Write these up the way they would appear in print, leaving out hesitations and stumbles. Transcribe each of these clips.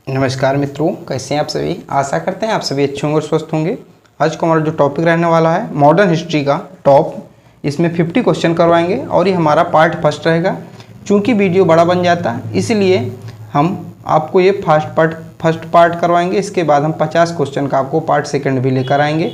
नमस्कार मित्रों, कैसे हैं आप सभी। आशा करते हैं आप सभी अच्छे होंगे और स्वस्थ होंगे। आज का हमारा जो टॉपिक रहने वाला है मॉडर्न हिस्ट्री का टॉप, इसमें 50 क्वेश्चन करवाएंगे और ये हमारा पार्ट फर्स्ट रहेगा। चूँकि वीडियो बड़ा बन जाता है इसलिए हम आपको ये फर्स्ट पार्ट करवाएंगे। इसके बाद हम 50 क्वेश्चन का आपको पार्ट सेकंड भी लेकर आएंगे।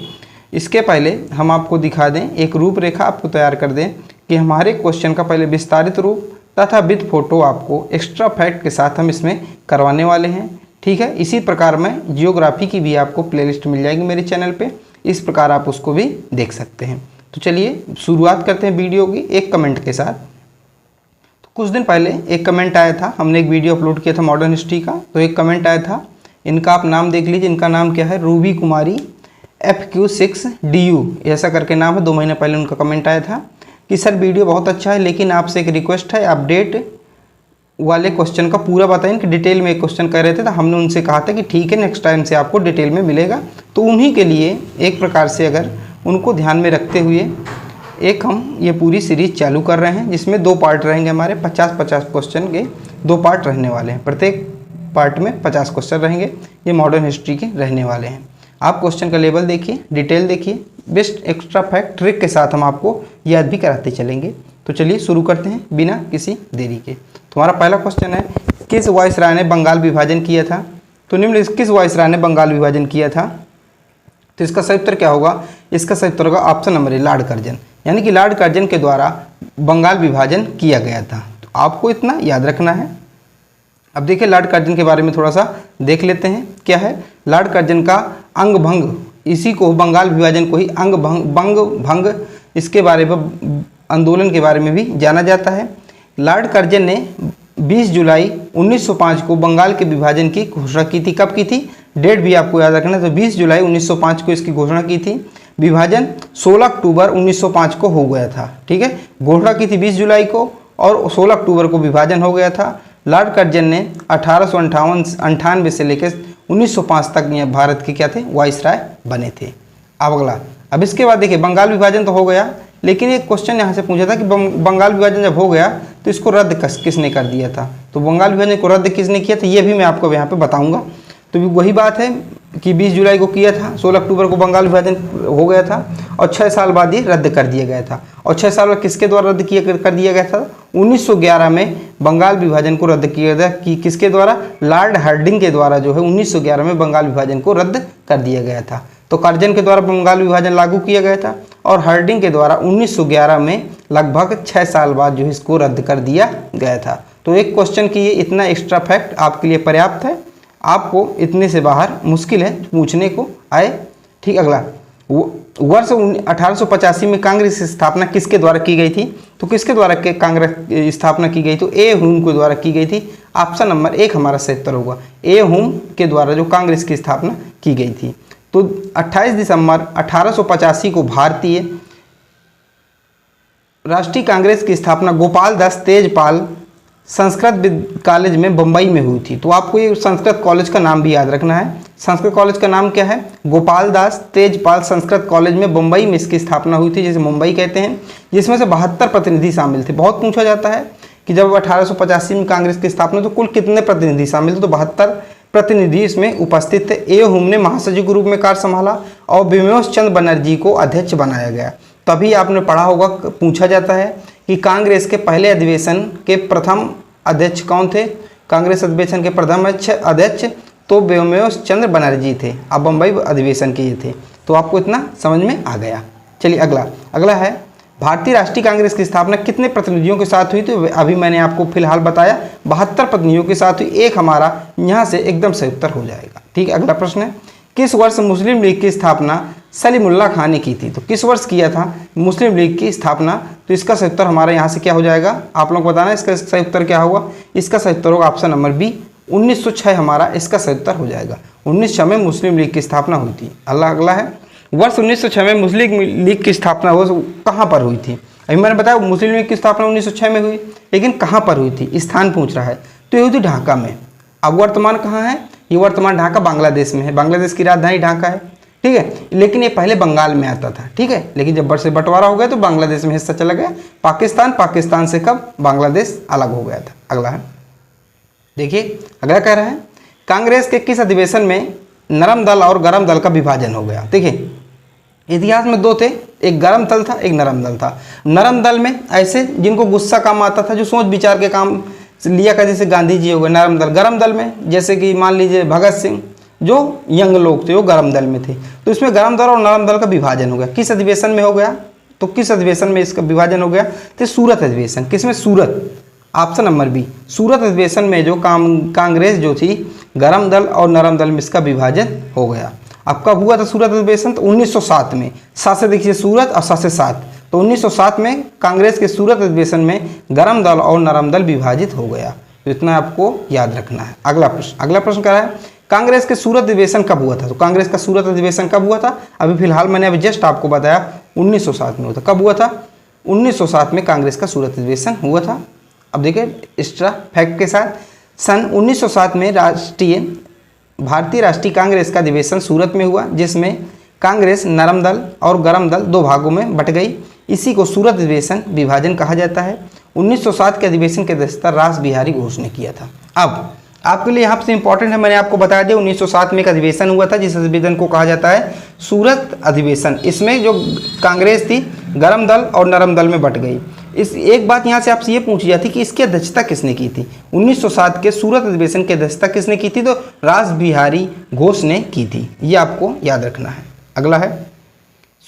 इसके पहले हम आपको दिखा दें, एक रूपरेखा आपको तैयार कर दें कि हमारे क्वेश्चन का पहले विस्तारित रूप तथा विद फोटो आपको एक्स्ट्रा फैक्ट के साथ हम इसमें करवाने वाले हैं। ठीक है, इसी प्रकार में जियोग्राफी की भी आपको प्लेलिस्ट मिल जाएगी मेरे चैनल पे, इस प्रकार आप उसको भी देख सकते हैं। तो चलिए शुरुआत करते हैं वीडियो की एक कमेंट के साथ। तो कुछ दिन पहले एक कमेंट आया था, हमने एक वीडियो अपलोड किया था मॉडर्न हिस्ट्री का, तो एक कमेंट आया था। इनका आप नाम देख लीजिए, इनका नाम क्या है, रूबी कुमारी FQ6DU ऐसा करके नाम है। 2 महीने पहले उनका कमेंट आया था कि सर वीडियो बहुत अच्छा है, लेकिन आपसे एक रिक्वेस्ट है, अपडेट वाले क्वेश्चन का पूरा बताएं कि डिटेल में एक क्वेश्चन कर रहे थे। तो हमने उनसे कहा था कि ठीक है, नेक्स्ट टाइम से आपको डिटेल में मिलेगा। तो उन्हीं के लिए एक प्रकार से अगर उनको ध्यान में रखते हुए एक हम ये पूरी सीरीज चालू कर रहे हैं, जिसमें 2 पार्ट रहेंगे हमारे। 50-50 क्वेश्चन के 2 पार्ट रहने वाले हैं, प्रत्येक पार्ट में 50 क्वेश्चन रहेंगे। ये मॉडर्न हिस्ट्री के रहने वाले हैं। आप क्वेश्चन का लेवल देखिए, डिटेल देखिए, बेस्ट एक्स्ट्रा फैक्ट ट्रिक के साथ हम आपको याद भी कराते चलेंगे। तो चलिए शुरू करते हैं बिना किसी देरी के। तुम्हारा पहला क्वेश्चन है, किस वायसराय ने बंगाल विभाजन किया था। तो निम्नलिखित किस वायसराय ने बंगाल विभाजन किया था। तो इसका सही उत्तर क्या होगा, इसका सही उत्तर होगा option number A, Lord Curzon. यानी कि लॉर्ड कर्जन के द्वारा बंगाल विभाजन किया गया था। तो आपको इतना याद रखना है। अब देखिए लॉर्ड कर्जन के बारे में थोड़ा सा देख लेते हैं। क्या है लॉर्ड कर्जन का अंग भंग, इसी को बंगाल विभाजन को ही अंग भंग इसके बारे में आंदोलन के बारे में भी जाना जाता है। लॉर्ड कर्जन ने 20 जुलाई 1905 को बंगाल के विभाजन की घोषणा की थी। कब की थी, डेट भी आपको याद रखना है। तो 20 जुलाई 1905 को इसकी घोषणा की थी। विभाजन 16 अक्टूबर 1905 को हो गया था। ठीक है, घोषणा की थी 20 जुलाई को और 16 अक्टूबर को विभाजन हो गया था। लॉर्ड कर्जन ने 1898 से लेकर 1905 तक ये भारत के क्या थे, वायसराय बने थे। अब अगला, अब इसके बाद देखिए बंगाल विभाजन तो हो गया, लेकिन एक क्वेश्चन यहाँ से पूछा था कि बंगाल विभाजन जब हो गया तो इसको रद्द किसने कर दिया था। तो बंगाल विभाजन को रद्द किसने किया था, ये भी मैं आपको यहाँ पे बताऊंगा। तो वही बात है कि 20 जुलाई को किया था, 16 अक्टूबर को बंगाल विभाजन हो गया था और 6 साल बाद ये रद्द कर दिया गया था। और 6 साल बाद किसके द्वारा रद्द कर दिया गया था, 1911 में बंगाल विभाजन को रद्द किया गया कि किसके द्वारा, लॉर्ड हार्डिंग के द्वारा जो है 1911 में बंगाल विभाजन को रद्द कर दिया गया था। तो कर्जन के द्वारा बंगाल विभाजन लागू किया गया था और हार्डिंग के द्वारा 1911 में लगभग 6 साल बाद जो इसको रद्द कर दिया गया था। तो एक क्वेश्चन की ये इतना एक्स्ट्रा फैक्ट आपके लिए पर्याप्त है, आपको इतने से बाहर मुश्किल है पूछने को आए। ठीक, अगला वर्ष 1885 में कांग्रेस की स्थापना किसके द्वारा की गई थी। तो किसके द्वारा के कांग्रेस स्थापना की गई, तो ए हुम के द्वारा की गई थी। ऑप्शन नंबर 1 हमारा सही उत्तर होगा, ए हुम के द्वारा जो कांग्रेस की स्थापना की गई थी। तो 28 दिसंबर 1885 को भारतीय राष्ट्रीय कांग्रेस की स्थापना गोपाल दास तेजपाल संस्कृत कॉलेज में बम्बई में हुई थी। तो आपको ये संस्कृत कॉलेज का नाम भी याद रखना है। संस्कृत कॉलेज का नाम क्या है, गोपाल दास तेजपाल संस्कृत कॉलेज में बम्बई में इसकी स्थापना हुई थी, जिसे मुंबई कहते हैं, जिसमें से 72 प्रतिनिधि शामिल थे। बहुत पूछा जाता है कि जब 1885 में कांग्रेस की स्थापना तो कुल कितने प्रतिनिधि शामिल थे, तो 72 प्रतिनिधि इसमें उपस्थित थे। ए हुम ने महासचिव के रूप में कार्य संभाला और बिमोश चंद्र बनर्जी को अध्यक्ष बनाया गया। तभी आपने पढ़ा होगा, पूछा जाता है कि कांग्रेस के पहले अधिवेशन के प्रथम अध्यक्ष कौन थे। कांग्रेस अधिवेशन के प्रथम अध्यक्ष तो बिमोश चंद्र बनर्जी थे। अब बम्बई अधिवेशन के ये थे। तो आपको इतना समझ में आ गया। चलिए अगला है, भारतीय राष्ट्रीय कांग्रेस की स्थापना कितने प्रतिनिधियों के साथ हुई। तो अभी मैंने आपको फिलहाल बताया 72 प्रतिनिधियों के साथ हुई। एक हमारा यहाँ से एकदम सही उत्तर हो जाएगा। ठीक है, अगला प्रश्न है, किस वर्ष मुस्लिम लीग की स्थापना सलीमुल्लाह खान ने की थी। तो किस वर्ष किया था मुस्लिम लीग की स्थापना। तो इसका सही उत्तर हमारे यहाँ से क्या हो जाएगा, आप लोग बताना इसका सही उत्तर क्या होगा। इसका सही उत्तर होगा ऑप्शन नंबर बी, 1906 हमारा इसका सही उत्तर हो जाएगा। 1906 में मुस्लिम लीग की स्थापना हुई थी। अगला है, वर्ष 1906 में मुस्लिम लीग की स्थापना कहाँ पर हुई थी। अभी मैंने बताया मुस्लिम लीग की स्थापना 1906 में हुई, लेकिन कहाँ पर हुई थी, स्थान पूछ रहा है। तो ये हुई थी ढाका में। अब वर्तमान कहाँ है, ये वर्तमान ढाका बांग्लादेश में है। बांग्लादेश की राजधानी ढाका है। ठीक है, लेकिन ये पहले बंगाल में आता था। ठीक है, लेकिन जब से बंटवारा हो गया तो बांग्लादेश में हिस्सा चला गया। पाकिस्तान से कब बांग्लादेश अलग हो गया था। अगला है, देखिए अगला कह रहा है, कांग्रेस के किस अधिवेशन में नरम दल और गरम दल का विभाजन हो गया? देखिए इतिहास में दो थे, एक गरम दल था, एक नरम दल था। नरम दल में ऐसे जिनको गुस्सा काम आता था, जो सोच विचार के काम लिया करते, जैसे गांधी जी हो गए नरम दल। गरम दल में जैसे कि मान लीजिए भगत सिंह, जो यंग लोग थे वो गरम दल में थे। तो इसमें गरम दल और नरम दल का विभाजन हो गया। किस अधिवेशन में हो गया? तो किस अधिवेशन में इसका विभाजन हो गया? तो सूरत अधिवेशन। किसमें? सूरत, ऑप्शन नंबर बी, सूरत अधिवेशन में जो कांग्रेस जो थी गरम दल और नरम दल में इसका विभाजन हो गया। अब कब हुआ था सूरत अधिवेशन? तो 1907 में। 7 से देखिए सूरत और 7 से 7, तो 1907 में कांग्रेस के सूरत अधिवेशन में गरम दल और नरम दल विभाजित हो गया। तो इतना आपको याद रखना है। अगला प्रश्न क्या है? कांग्रेस के सूरत अधिवेशन कब हुआ था? तो कांग्रेस का सूरत अधिवेशन कब हुआ था? अभी फिलहाल मैंने अभी जस्ट आपको बताया 1907 में हुआ था। कब हुआ था? 1907 में कांग्रेस का सूरत अधिवेशन हुआ था। अब देखिए एक्स्ट्रा फैक्ट के साथ, सन 1907 में भारतीय राष्ट्रीय कांग्रेस का अधिवेशन सूरत में हुआ, जिसमें कांग्रेस नरम दल और गरम दल दो भागों में बट गई। इसी को सूरत अधिवेशन विभाजन कहा जाता है। 1907 के अधिवेशन की अध्यक्षता रास बिहारी घोष ने किया था। अब आपके लिए यहाँ से इंपॉर्टेंट है, मैंने आपको बताया दिया 1907 में एक अधिवेशन हुआ था, जिस अधिवेशन को कहा जाता है सूरत अधिवेशन। इसमें जो कांग्रेस थी गरम दल और नरम दल में बट गई। इस एक बात यहाँ से आपसे ये पूछी जाती कि इसकी अध्यक्षता किसने की थी? 1907 के सूरत अधिवेशन की अध्यक्षता किसने की थी? तो रास बिहारी घोष ने की थी। ये आपको याद रखना है। अगला है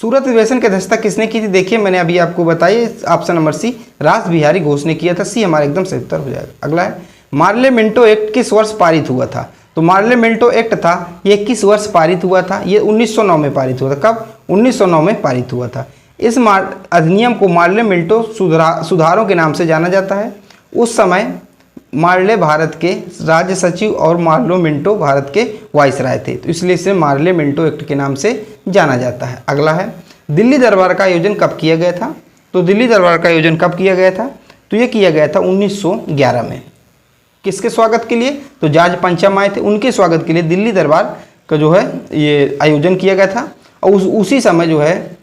सूरत अधिवेशन की अध्यक्षता किसने की थी? देखिए मैंने अभी आपको बताया, ऑप्शन नंबर सी, रास बिहारी घोष ने किया था। सी हमारा एकदम सही उत्तर हो जाएगा। अगला है मार्ले-मिंटो एक्ट किस वर्ष पारित हुआ था? तो मार्ले-मिंटो एक्ट था, ये किस वर्ष पारित हुआ था? ये 1909 में पारित हुआ था। कब? 1909 में पारित हुआ था। इस अधिनियम को मार्ले-मिंटो सुधारों के नाम से जाना जाता है। उस समय मार्ले भारत के राज्य सचिव और मार्ले-मिंटो भारत के वाइसराय थे, तो इसलिए इसे मार्ले-मिंटो एक्ट के नाम से जाना जाता है। अगला है दिल्ली दरबार का आयोजन कब किया गया था? तो दिल्ली दरबार का आयोजन कब किया गया था? तो ये किया गया था 1911 में। किसके स्वागत के लिए? तो जॉर्ज पंचम आए थे, उनके स्वागत के लिए दिल्ली दरबार का जो है ये आयोजन किया गया था। और उसी समय जो है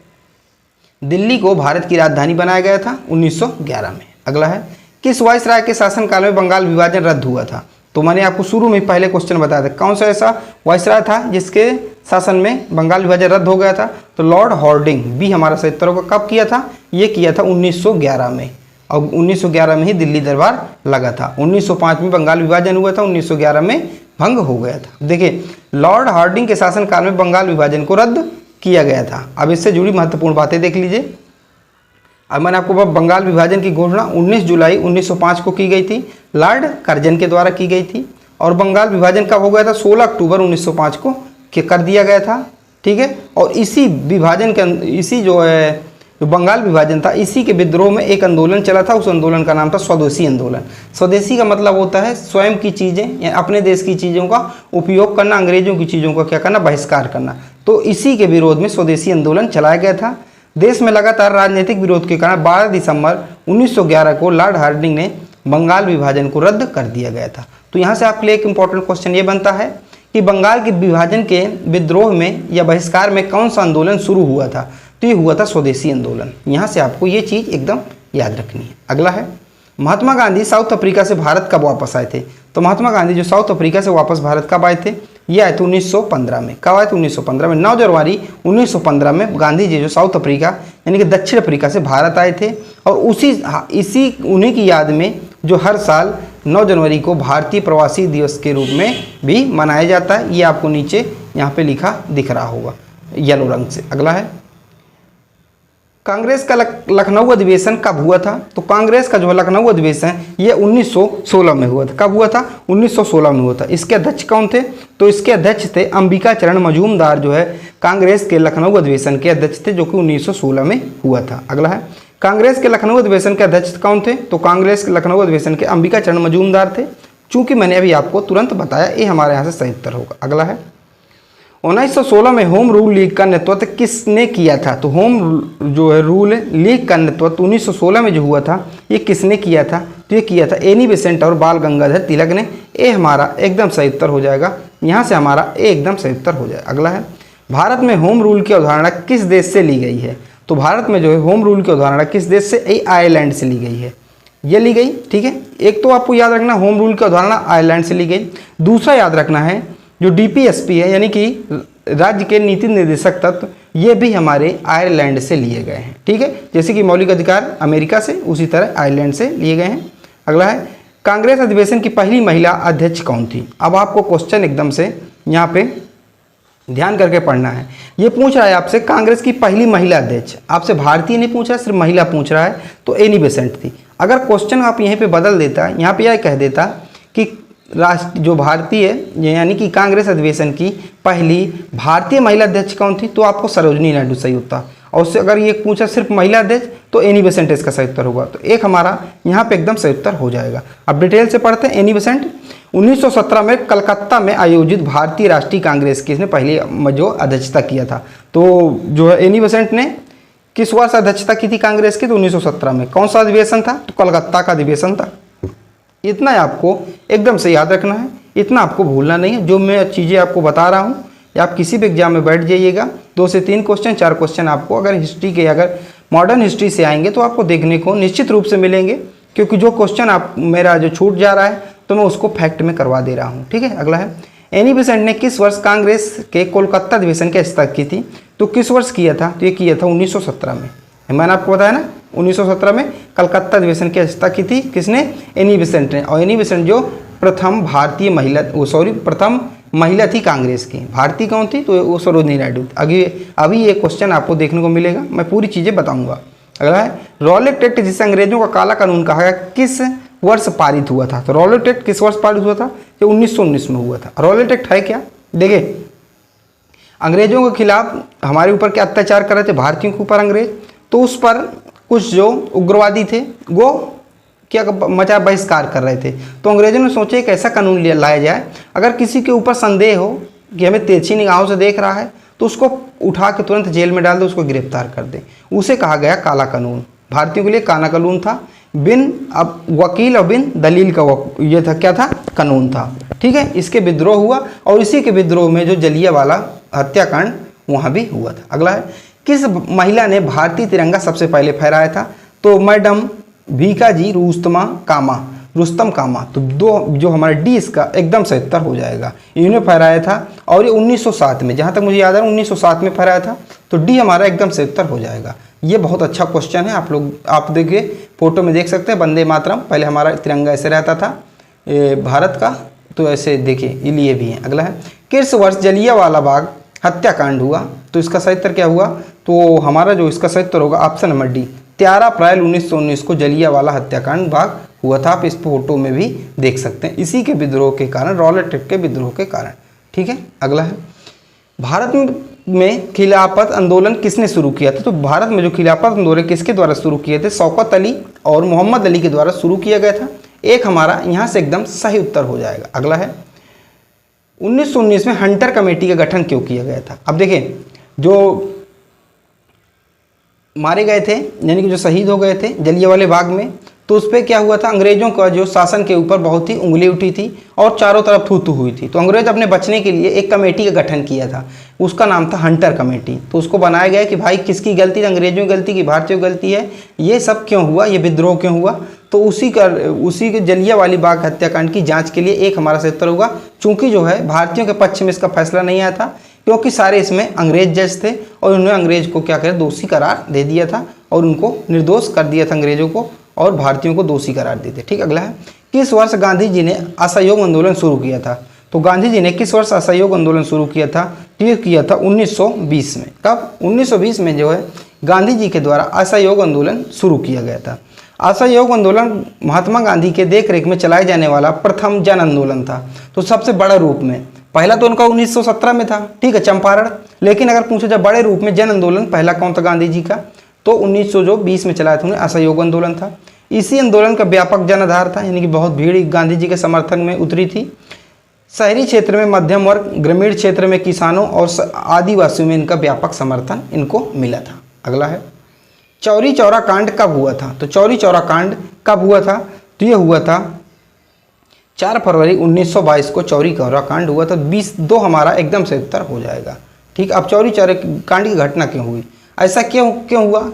दिल्ली को भारत की राजधानी बनाया गया था 1911 में। अगला है किस वाइसराय के शासनकाल में बंगाल विभाजन रद्द हुआ था? तो मैंने आपको शुरू में पहले क्वेश्चन बताया था, कौन सा ऐसा वाइसराय था जिसके शासन में बंगाल विभाजन रद्द हो गया था? तो लॉर्ड हॉर्डिंग, बी हमारा सही उत्तर होगा। कब किया था? ये किया था 1911 में, और 1911 में ही दिल्ली दरबार लगा था। 1905 में बंगाल विभाजन हुआ था, 1911 में भंग हो गया था। देखिए लॉर्ड हार्डिंग के शासनकाल में बंगाल विभाजन को रद्द किया गया था। अब इससे जुड़ी महत्वपूर्ण बातें देख लीजिए। अब मैंने आपको बंगाल विभाजन की घोषणा 19 जुलाई 1905 को की गई थी, लॉर्ड कर्जन के द्वारा की गई थी। और बंगाल विभाजन कब हो गया था? 16 अक्टूबर 1905 को कर दिया गया था। ठीक है, और इसी विभाजन के इसी जो है जो बंगाल विभाजन था, इसी के विद्रोह में एक आंदोलन चला था। उस आंदोलन का नाम था स्वदेशी आंदोलन। स्वदेशी का मतलब होता है स्वयं की चीज़ें या अपने देश की चीज़ों का उपयोग करना, अंग्रेजों की चीज़ों का क्या करना? बहिष्कार करना। तो इसी के विरोध में स्वदेशी आंदोलन चलाया गया था। देश में लगातार राजनीतिक विरोध के कारण 12 दिसंबर 1911 को लॉर्ड हार्डिंग ने बंगाल विभाजन को रद्द कर दिया गया था। तो यहाँ से आपके लिए एक इंपॉर्टेंट क्वेश्चन ये बनता है कि बंगाल के विभाजन के विद्रोह में या बहिष्कार में कौन सा आंदोलन शुरू हुआ था? तो ये हुआ था स्वदेशी आंदोलन। यहाँ से आपको ये चीज़ एकदम याद रखनी है। अगला है महात्मा गांधी साउथ अफ्रीका से भारत कब वापस आए थे? तो महात्मा गांधी जो साउथ अफ्रीका से वापस भारत कब आए थे? ये आए थे 1915 में। कब आए थे? 1915 में। 9 जनवरी 1915 में गांधी जी जो साउथ अफ्रीका यानी कि दक्षिण अफ्रीका से भारत आए थे। और इसी उन्हीं की याद में जो हर साल 9 जनवरी को भारतीय प्रवासी दिवस के रूप में भी मनाया जाता है। ये आपको नीचे यहाँ पे लिखा दिख रहा होगा येलो रंग से। अगला है कांग्रेस का लखनऊ अधिवेशन कब हुआ था? तो कांग्रेस का जो लखनऊ अधिवेशन ये 1916 में हुआ था। कब हुआ था? 1916 में हुआ था। इसके अध्यक्ष कौन थे? तो इसके अध्यक्ष थे अंबिका चरण मजूमदार, जो है कांग्रेस के लखनऊ अधिवेशन के अध्यक्ष थे, जो कि 1916 में हुआ था। अगला है कांग्रेस के लखनऊ अधिवेशन के अध्यक्ष कौन थे? तो कांग्रेस के लखनऊ अधिवेशन के अंबिका चरण मजूमदार थे। चूंकि मैंने अभी आपको तुरंत बताया, ये हमारे यहाँ से सही उत्तर होगा। अगला है 1916 में होम रूल लीग का नेतृत्व किसने किया था? तो होम जो है रूल लीग का नेतृत्व 1916 में जो हुआ था, ये किसने किया था? तो ये किया था एनी बेसेंट और बाल गंगाधर तिलक ने। ये हमारा एकदम सही उत्तर हो जाएगा। यहाँ से हमारा एकदम सही उत्तर हो जाएगा। अगला है भारत में होम रूल की अवधारणा किस देश से ली गई है? तो भारत में जो है होम रूल की अवधारणा किस देश से? आयरलैंड से ली गई है। ये ली गई, ठीक है। एक तो आपको याद रखना होम रूल की अवधारणा आयरलैंड से ली गई। दूसरा याद रखना है जो डीपीएसपी है यानी कि राज्य के नीति निर्देशक तत्व, ये भी हमारे आयरलैंड से लिए गए हैं, ठीक है। जैसे कि मौलिक अधिकार अमेरिका से, उसी तरह आयरलैंड से लिए गए हैं। अगला है कांग्रेस अधिवेशन की पहली महिला अध्यक्ष कौन थी। अब आपको क्वेश्चन एकदम से यहाँ पे ध्यान करके पढ़ना है। ये पूछ रहा है आपसे कांग्रेस की पहली महिला अध्यक्ष, आपसे भारतीय नहीं पूछ रहा है, सिर्फ महिला पूछ रहा है, तो एनी बेसेंट थी। अगर क्वेश्चन आप यहीं पे बदल देता, यहाँ पे यह कह देता कि राष्ट्र जो भारतीय यानी कि कांग्रेस अधिवेशन की पहली भारतीय महिला अध्यक्ष कौन थी, तो आपको सरोजिनी नायडू सही होता। और उससे अगर ये पूछा सिर्फ महिला अध्यक्ष, तो एनी बेसेंट इसका सही उत्तर होगा। तो एक हमारा यहाँ पे एकदम सही उत्तर हो जाएगा। अब डिटेल से पढ़ते हैं। एनी बेसेंट 1917 में कलकत्ता में आयोजित भारतीय राष्ट्रीय कांग्रेस की इसने पहली जो अध्यक्षता किया था। तो जो है एनी बेसेंट ने किस वर्ष अध्यक्षता की थी कांग्रेस की, तो 1917 में। कौन सा अधिवेशन था, तो कलकत्ता का अधिवेशन था। इतना आपको एकदम से याद रखना है, इतना आपको भूलना नहीं है। जो मैं चीज़ें आपको बता रहा हूँ, या आप किसी भी एग्जाम में बैठ जाइएगा, 2 से 3 क्वेश्चन 4 क्वेश्चन आपको अगर हिस्ट्री के, अगर मॉडर्न हिस्ट्री से आएंगे तो आपको देखने को निश्चित रूप से मिलेंगे। क्योंकि जो क्वेश्चन आप मेरा जो छूट जा रहा है, तो मैं उसको फैक्ट में करवा दे रहा हूँ, ठीक है। अगला है एनी बेसेंट ने किस वर्ष कांग्रेस के कोलकाता अधिवेशन की अध्यक्षता की थी, तो किस वर्ष किया था, तो ये किया था 1917 में। मैंने आपको बताया ना 1917 में कलकत्ता अधिवेशन की अध्यक्षता की थी किसने, एनी बेसेंट ने। और एनी बेसेंट जो प्रथम भारतीय महिला, प्रथम महिला थी कांग्रेस की। भारतीय कौन थी, तो वो सरोजिनी नायडू। अभी ये क्वेश्चन आपको देखने को मिलेगा, मैं पूरी चीज़ें बताऊंगा। अगला है रॉलेट एक्ट, जिसे अंग्रेजों का काला कानून कहा गया, किस वर्ष पारित हुआ था। तो रॉलेट एक्ट किस वर्ष पारित हुआ था, ये 1919 में हुआ था। रॉलेट एक्ट है क्या, देखिए अंग्रेजों के खिलाफ हमारे ऊपर क्या अत्याचार कर रहे थे, भारतीयों के ऊपर अंग्रेज, तो उस पर कुछ जो उग्रवादी थे वो क्या मचा बहिष्कार कर रहे थे। तो अंग्रेजों ने सोचा एक ऐसा कानून लाया जाए, अगर किसी के ऊपर संदेह हो कि हमें तिरछी निगाहों से देख रहा है, तो उसको उठा के तुरंत जेल में डाल दो, उसको गिरफ्तार कर दे। उसे कहा गया काला कानून। भारतीयों के लिए काला कानून था, बिन अब वकील और बिन दलील का ये था, क्या था, कानून था, ठीक है। इसके विद्रोह हुआ और इसी के विद्रोह में जो जलियांवाला हत्याकांड वहाँ भी हुआ था। अगला है किस महिला ने भारतीय तिरंगा सबसे पहले फहराया था, तो मैडम भीकाजी रुस्तम कामा। तो दो जो हमारा डी इसका एकदम सही उत्तर हो जाएगा। इन्होंने फहराया था और ये 1907 में, जहाँ तक मुझे याद है 1907 में फहराया था। तो डी हमारा एकदम सही उत्तर हो जाएगा। ये बहुत अच्छा क्वेश्चन है, आप देखिए फोटो में देख सकते हैं, वंदे मातरम। पहले हमारा तिरंगा ऐसे रहता था भारत का, तो ऐसे देखिए ये लिए भी हैं। अगला है किस वर्ष जलियांवाला बाग हत्याकांड हुआ, तो इसका सही उत्तर क्या हुआ, तो हमारा जो इसका सही उत्तर होगा ऑप्शन नंबर डी, 13 अप्रैल 1919 को जलियांवाला हत्याकांड बाग हुआ था। आप इस फोटो में भी देख सकते हैं, इसी के विद्रोह के कारण, रॉलेट एक्ट के विद्रोह के कारण, ठीक है। अगला है भारत में खिलाफत आंदोलन किसने शुरू किया था, तो भारत में जो खिलाफत आंदोलन किसके द्वारा शुरू किए थे, शौकत अली और मोहम्मद अली के द्वारा शुरू किया गया था। एक हमारा यहाँ से एकदम सही उत्तर हो जाएगा। अगला है 1919 में हंटर कमेटी का गठन क्यों किया गया था। अब देखिए जो मारे गए थे यानी कि जो शहीद हो गए थे जलियांवाले बाग में, तो उस पर क्या हुआ था, अंग्रेजों का जो शासन के ऊपर बहुत ही उंगली उठी थी और चारों तरफ थू थू हुई थी। तो अंग्रेज अपने बचने के लिए एक कमेटी का गठन किया था, उसका नाम था हंटर कमेटी। तो उसको बनाया गया कि भाई किसकी गलती, अंग्रेजों की गलती की भारतीयों की गलती है, ये सब क्यों हुआ, ये विद्रोह क्यों हुआ। तो उसी के जलियांवाला बाग हत्याकांड की जाँच के लिए एक हमारा सही उत्तर होगा। चूँकि जो है भारतीयों के पक्ष में इसका फैसला नहीं आया था, क्योंकि सारे इसमें अंग्रेज जज थे और उन्होंने अंग्रेज को क्या करा, दोषी करार दे दिया था और उनको निर्दोष कर दिया था अंग्रेजों को, और भारतीयों को दोषी करार देते। ठीक, अगला है किस वर्ष गांधी जी ने असहयोग आंदोलन शुरू किया था। तो गांधी जी ने किस वर्ष असहयोग आंदोलन शुरू किया था, तो ये किया था 1920 में। कब, 1920 में जो है गांधी जी के द्वारा असहयोग आंदोलन शुरू किया गया था। असहयोग आंदोलन महात्मा गांधी के देखरेख में चलाए जाने वाला प्रथम जन आंदोलन था। तो सबसे बड़ा रूप में, पहला तो उनका 1917 में था, ठीक है, चंपारण। लेकिन अगर पूछा जाए बड़े रूप में जन आंदोलन पहला कौन था गांधी जी का, तो 1920 में चलाया था उन्हें, असहयोग आंदोलन था। इसी आंदोलन का व्यापक जनाधार था, यानी कि बहुत भीड़ गांधी जी के समर्थन में उतरी थी। शहरी क्षेत्र में मध्यम वर्ग, ग्रामीण क्षेत्र में किसानों और आदिवासियों में इनका व्यापक समर्थन इनको मिला था। अगला है चौरी चौरा कांड कब हुआ था। तो चौरी चौरा कांड कब हुआ था, तो ये हुआ था 4 फरवरी 1922 को चौरी चौरा कांड हुआ था। 22 हमारा एकदम से उत्तर हो जाएगा। ठीक, अब चौरी चौरा कांड की घटना क्यों हुई, ऐसा क्यों हुआ,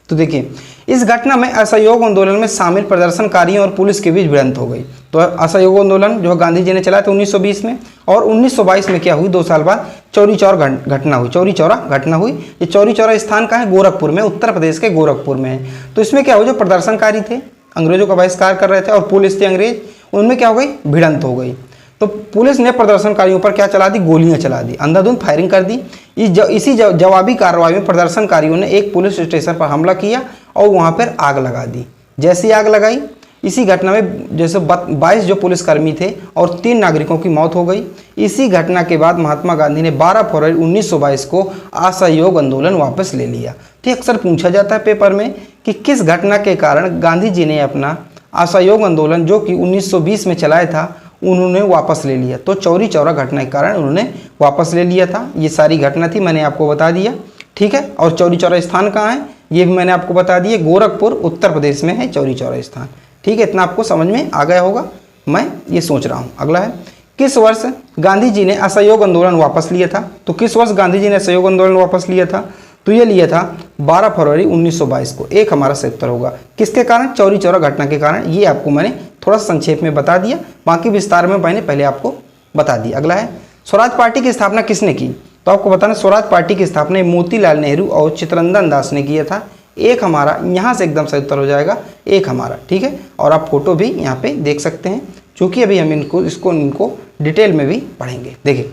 तो देखिए इस घटना में असहयोग आंदोलन में शामिल प्रदर्शनकारियों और पुलिस के बीच भिड़ंत हो गई। तो असहयोग आंदोलन जो गांधी जी ने चलाया था 1920 में, और 1922 में क्या हुई, 2 साल बाद चौरी चौरा घटना हुई। चौरी चौरा घटना हुई। ये चौरी चौरा स्थान कहाँ है, गोरखपुर में, उत्तर प्रदेश के गोरखपुर में है। तो इसमें क्या हुआ, जो प्रदर्शनकारी थे अंग्रेजों का बहिष्कार कर रहे थे और पुलिस थे अंग्रेज, उनमें क्या हो गई, भिड़ंत हो गई। तो पुलिस ने प्रदर्शनकारियों पर क्या चला दी, गोलियां चला दी, अंधाधुंध फायरिंग कर दी। इसी जवाबी कार्रवाई में प्रदर्शनकारियों ने एक पुलिस स्टेशन पर हमला किया और वहां पर आग लगा दी। जैसी आग लगाई, इसी घटना में जैसे 22 जो पुलिसकर्मी थे और 3 नागरिकों की मौत हो गई। इसी घटना के बाद महात्मा गांधी ने 12 फरवरी 1922 को असहयोग आंदोलन वापस ले लिया। तो अक्सर पूछा जाता है पेपर में कि किस घटना के कारण गांधी जी ने अपना असहयोग आंदोलन जो कि 1920 में चलाया था उन्होंने वापस ले लिया। तो चौरी चौरा घटना के कारण उन्होंने वापस ले लिया था। ये सारी घटना थी, मैंने आपको बता दिया, ठीक है। और चौरी चौरा स्थान कहाँ है, ये भी मैंने आपको बता दिया, गोरखपुर उत्तर प्रदेश में है चौरी चौरा स्थान, ठीक है। इतना आपको समझ में आ गया होगा, मैं ये सोच रहा हूँ। अगला है, किस वर्ष गांधी जी ने असहयोग आंदोलन वापस लिया था। तो किस वर्ष गांधी जी ने असहयोग आंदोलन वापस लिया था, तो ये लिया था 12 फरवरी 1922 को। एक हमारा सही उत्तर होगा। किसके कारण, चौरी चौरा घटना के कारण। ये आपको मैंने थोड़ा संक्षेप में बता दिया, बाकी विस्तार में मैंने पहले आपको बता दिया। अगला है, स्वराज पार्टी की स्थापना किसने की। तो आपको बताना, स्वराज पार्टी की स्थापना मोतीलाल नेहरू और चित्तरंजन दास ने किया था। एक हमारा यहाँ से एकदम सही उत्तर हो जाएगा, एक हमारा, ठीक है। और आप फोटो भी यहाँ पे देख सकते हैं, क्योंकि अभी हम इनको डिटेल में भी पढ़ेंगे। देखिए,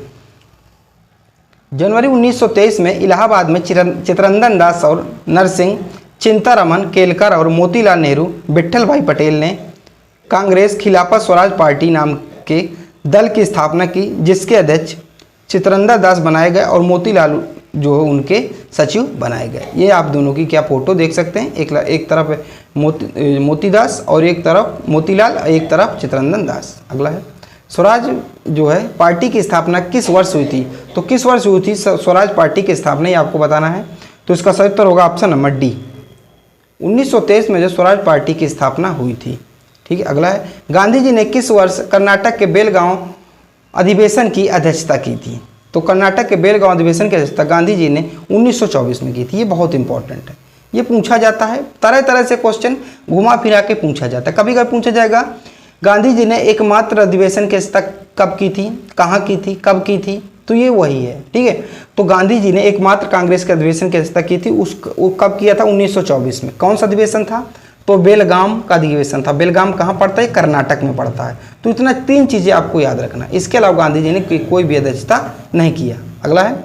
जनवरी 1923 में इलाहाबाद में चित्तरंजन दास और नरसिंह, चिंतारमन केलकर और मोतीलाल नेहरू, विट्ठल भाई पटेल ने कांग्रेस खिलाफत स्वराज पार्टी नाम के दल की स्थापना की, जिसके अध्यक्ष चित्तरंजन दास बनाए गए और मोतीलाल जो है उनके सचिव बनाए गए। ये आप दोनों की क्या फोटो देख सकते हैं, एक तरफ मोती दास और एक तरफ मोतीलाल, एक तरफ चित्तरंजन दास। अगला है, स्वराज जो है पार्टी की स्थापना किस वर्ष हुई थी। तो किस वर्ष हुई थी स्वराज पार्टी की स्थापना, ये आपको बताना है। तो इसका सही उत्तर होगा ऑप्शन नंबर डी, 1923 में जो स्वराज पार्टी की स्थापना हुई थी, ठीक है। अगला है, गांधी जी ने किस वर्ष कर्नाटक के बेलगांव अधिवेशन की अध्यक्षता की थी। तो कर्नाटक के बेलगांव अधिवेशन की अध्यक्षता गांधी जी ने 1924 में की थी। ये बहुत इंपॉर्टेंट है, ये पूछा जाता है, तरह तरह से क्वेश्चन घुमा फिरा के पूछा जाता है। कभी कभी पूछा जाएगा गांधी जी ने एकमात्र अधिवेशन की अध्यक्षता कब की थी, कहाँ की थी, कब की थी, तो ये वही है, ठीक है। तो गांधी जी ने एकमात्र कांग्रेस के अधिवेशन की अध्यक्षता की थी, वो कब किया था, 1924 में। कौन सा अधिवेशन था, तो बेलगाम का अधिवेशन था। बेलगाम कहाँ पड़ता है, कर्नाटक में पड़ता है। तो इतना 3 चीज़ें आपको याद रखना, इसके अलावा गांधी जी ने कोई भी अध्यक्षता नहीं किया। अगला है,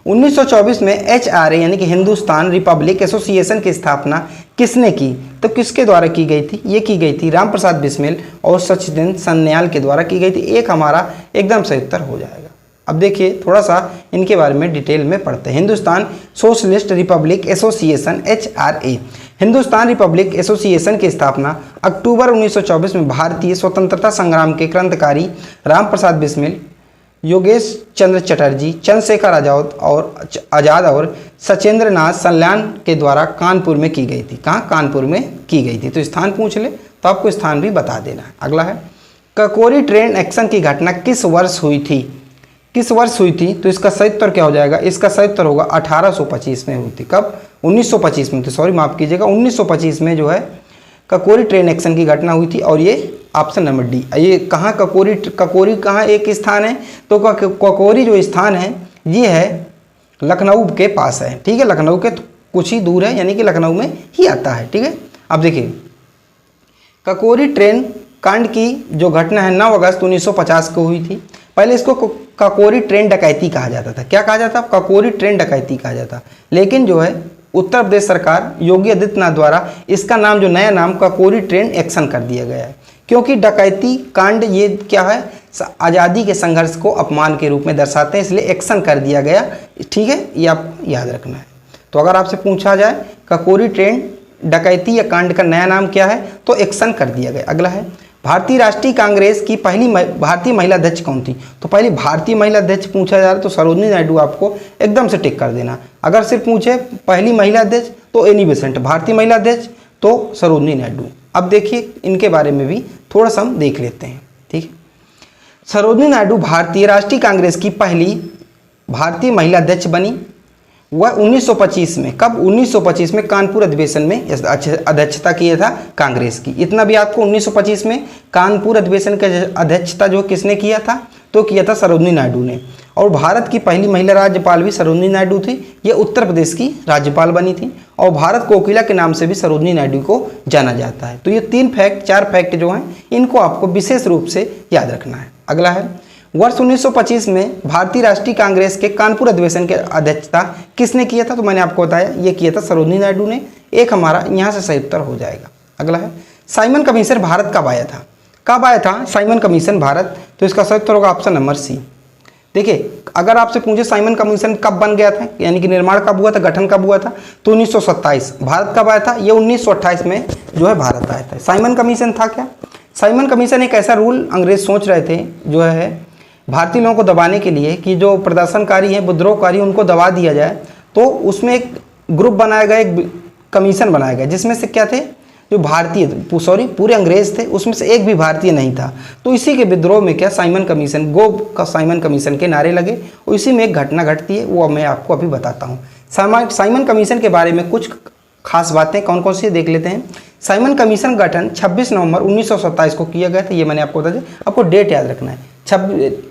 1924 में HRA यानी कि हिंदुस्तान रिपब्लिक एसोसिएशन की स्थापना किसने की। तो किसके द्वारा की गई थी, ये की गई थी राम प्रसाद बिस्मिल और सचिदेंद्र सन्याल के द्वारा की गई थी। एक हमारा एकदम सही उत्तर हो जाएगा। अब देखिए, थोड़ा सा इनके बारे में डिटेल में पढ़ते हैं। Hindustan socialist Republic association HRA, Hindustan Republic association की स्थापना अक्टूबर 1924 में भारतीय स्वतंत्रता संग्राम के क्रांतिकारी राम प्रसाद बिस्मिल, योगेश चंद्र चटर्जी, चंद्रशेखर आजाद और सचेंद्र नाथ सल्यान के द्वारा कानपुर में की गई थी। कहाँ, कानपुर में की गई थी। तो स्थान पूछ ले तो आपको स्थान भी बता देना है। अगला है, ककोरी ट्रेन एक्शन की घटना किस वर्ष हुई थी। किस वर्ष हुई थी, तो इसका सही उत्तर क्या हो जाएगा, इसका सही उत्तर होगा 1825 में हुई थी। कब, 1925 में थी, सॉरी माफ़ कीजिएगा, 1925 में जो है ककोरी ट्रेन एक्शन की घटना हुई थी। और ये ऑप्शन नंबर डी, ये कहाँ, ककोरी कहाँ एक स्थान है, तो ककोरी जो स्थान है ये है लखनऊ के पास है, ठीक है। लखनऊ के कुछ ही दूर है, यानी कि लखनऊ में ही आता है, ठीक है। अब देखिए, ककोरी ट्रेन कांड की जो घटना है 9 अगस्त 1950 को हुई थी। पहले इसको ककोरी ट्रेन डकैती कहा जाता था। क्या कहा जाता, ककोरी ट्रेन डकैती कहा जाता। लेकिन जो है उत्तर प्रदेश सरकार योगी आदित्यनाथ द्वारा इसका नाम, जो नया नाम ककोरी ट्रेन एक्शन कर दिया गया है, क्योंकि डकैती कांड ये क्या है, आज़ादी के संघर्ष को अपमान के रूप में दर्शाते हैं, इसलिए एक्शन कर दिया गया, ठीक है। ये आप याद रखना है। तो अगर आपसे पूछा जाए ककोरी ट्रेन डकैती या कांड का नया नाम क्या है, तो एक्शन कर दिया गया। अगला है, भारतीय राष्ट्रीय कांग्रेस की पहली भारतीय महिला अध्यक्ष कौन थी। तो पहली भारतीय महिला अध्यक्ष पूछा जा रहा है तो सरोजिनी नायडू आपको एकदम से टिक कर देना। अगर सिर्फ पूछे पहली महिला अध्यक्ष तो एनी बेसेंट, भारतीय महिला अध्यक्ष तो सरोजिनी नायडू। अब देखिए इनके बारे में भी थोड़ा सा हम देख लेते हैं, ठीक है। सरोजिनी नायडू भारतीय राष्ट्रीय कांग्रेस की पहली भारतीय महिला अध्यक्ष बनी। वह 1925 में, कब 1925 में कानपुर अधिवेशन में अध्यक्षता किया था कांग्रेस की। इतना भी आपको 1925 में कानपुर अधिवेशन की अध्यक्षता जो किसने किया था, तो किया था सरोजिनी नायडू ने। और भारत की पहली महिला राज्यपाल भी सरोजिनी नायडू थी। ये उत्तर प्रदेश की राज्यपाल बनी थी और भारत कोकिला के नाम से भी सरोजिनी नायडू को जाना जाता है। तो ये 4 फैक्ट जो हैं इनको आपको विशेष रूप से याद रखना है। अगला है, वर्ष 1925 में भारतीय राष्ट्रीय कांग्रेस के कानपुर अधिवेशन की अध्यक्षता किसने किया था, तो मैंने आपको बताया ये किया था सरोजिनी नायडू ने। एक हमारा यहाँ से सही उत्तर हो जाएगा। अगला है, साइमन कमीशन भारत कब आया था, कब आया था साइमन कमीशन भारत, तो इसका सही उत्तर होगा ऑप्शन नंबर सी। देखिए, अगर आपसे पूछे साइमन कमीशन कब बन गया था, यानी कि निर्माण कब हुआ था, गठन कब हुआ था, तो 1927। भारत कब आया था, ये 1928 में जो है भारत आया था। साइमन कमीशन था क्या, साइमन कमीशन एक ऐसा रूल अंग्रेज सोच रहे थे जो है भारतीय लोगों को दबाने के लिए कि जो प्रदर्शनकारी हैं, विद्रोहकारी, उनको दबा दिया जाए। तो उसमें एक ग्रुप बनाया गया, एक कमीशन बनाया गया, जिसमें से क्या थे, जो भारतीय पूरे अंग्रेज थे, उसमें से एक भी भारतीय नहीं था। तो इसी के विद्रोह में क्या साइमन कमीशन, गो का साइमन कमीशन के नारे लगे और इसी में एक घटना घटती है, वो मैं आपको अभी बताता हूँ। साइमन कमीशन के बारे में कुछ खास बातें कौन कौन सी देख लेते हैं। साइमन कमीशन गठन 26 नवंबर 1927 को किया गया था। ये मैंने आपको बता दिया, आपको डेट याद रखना है।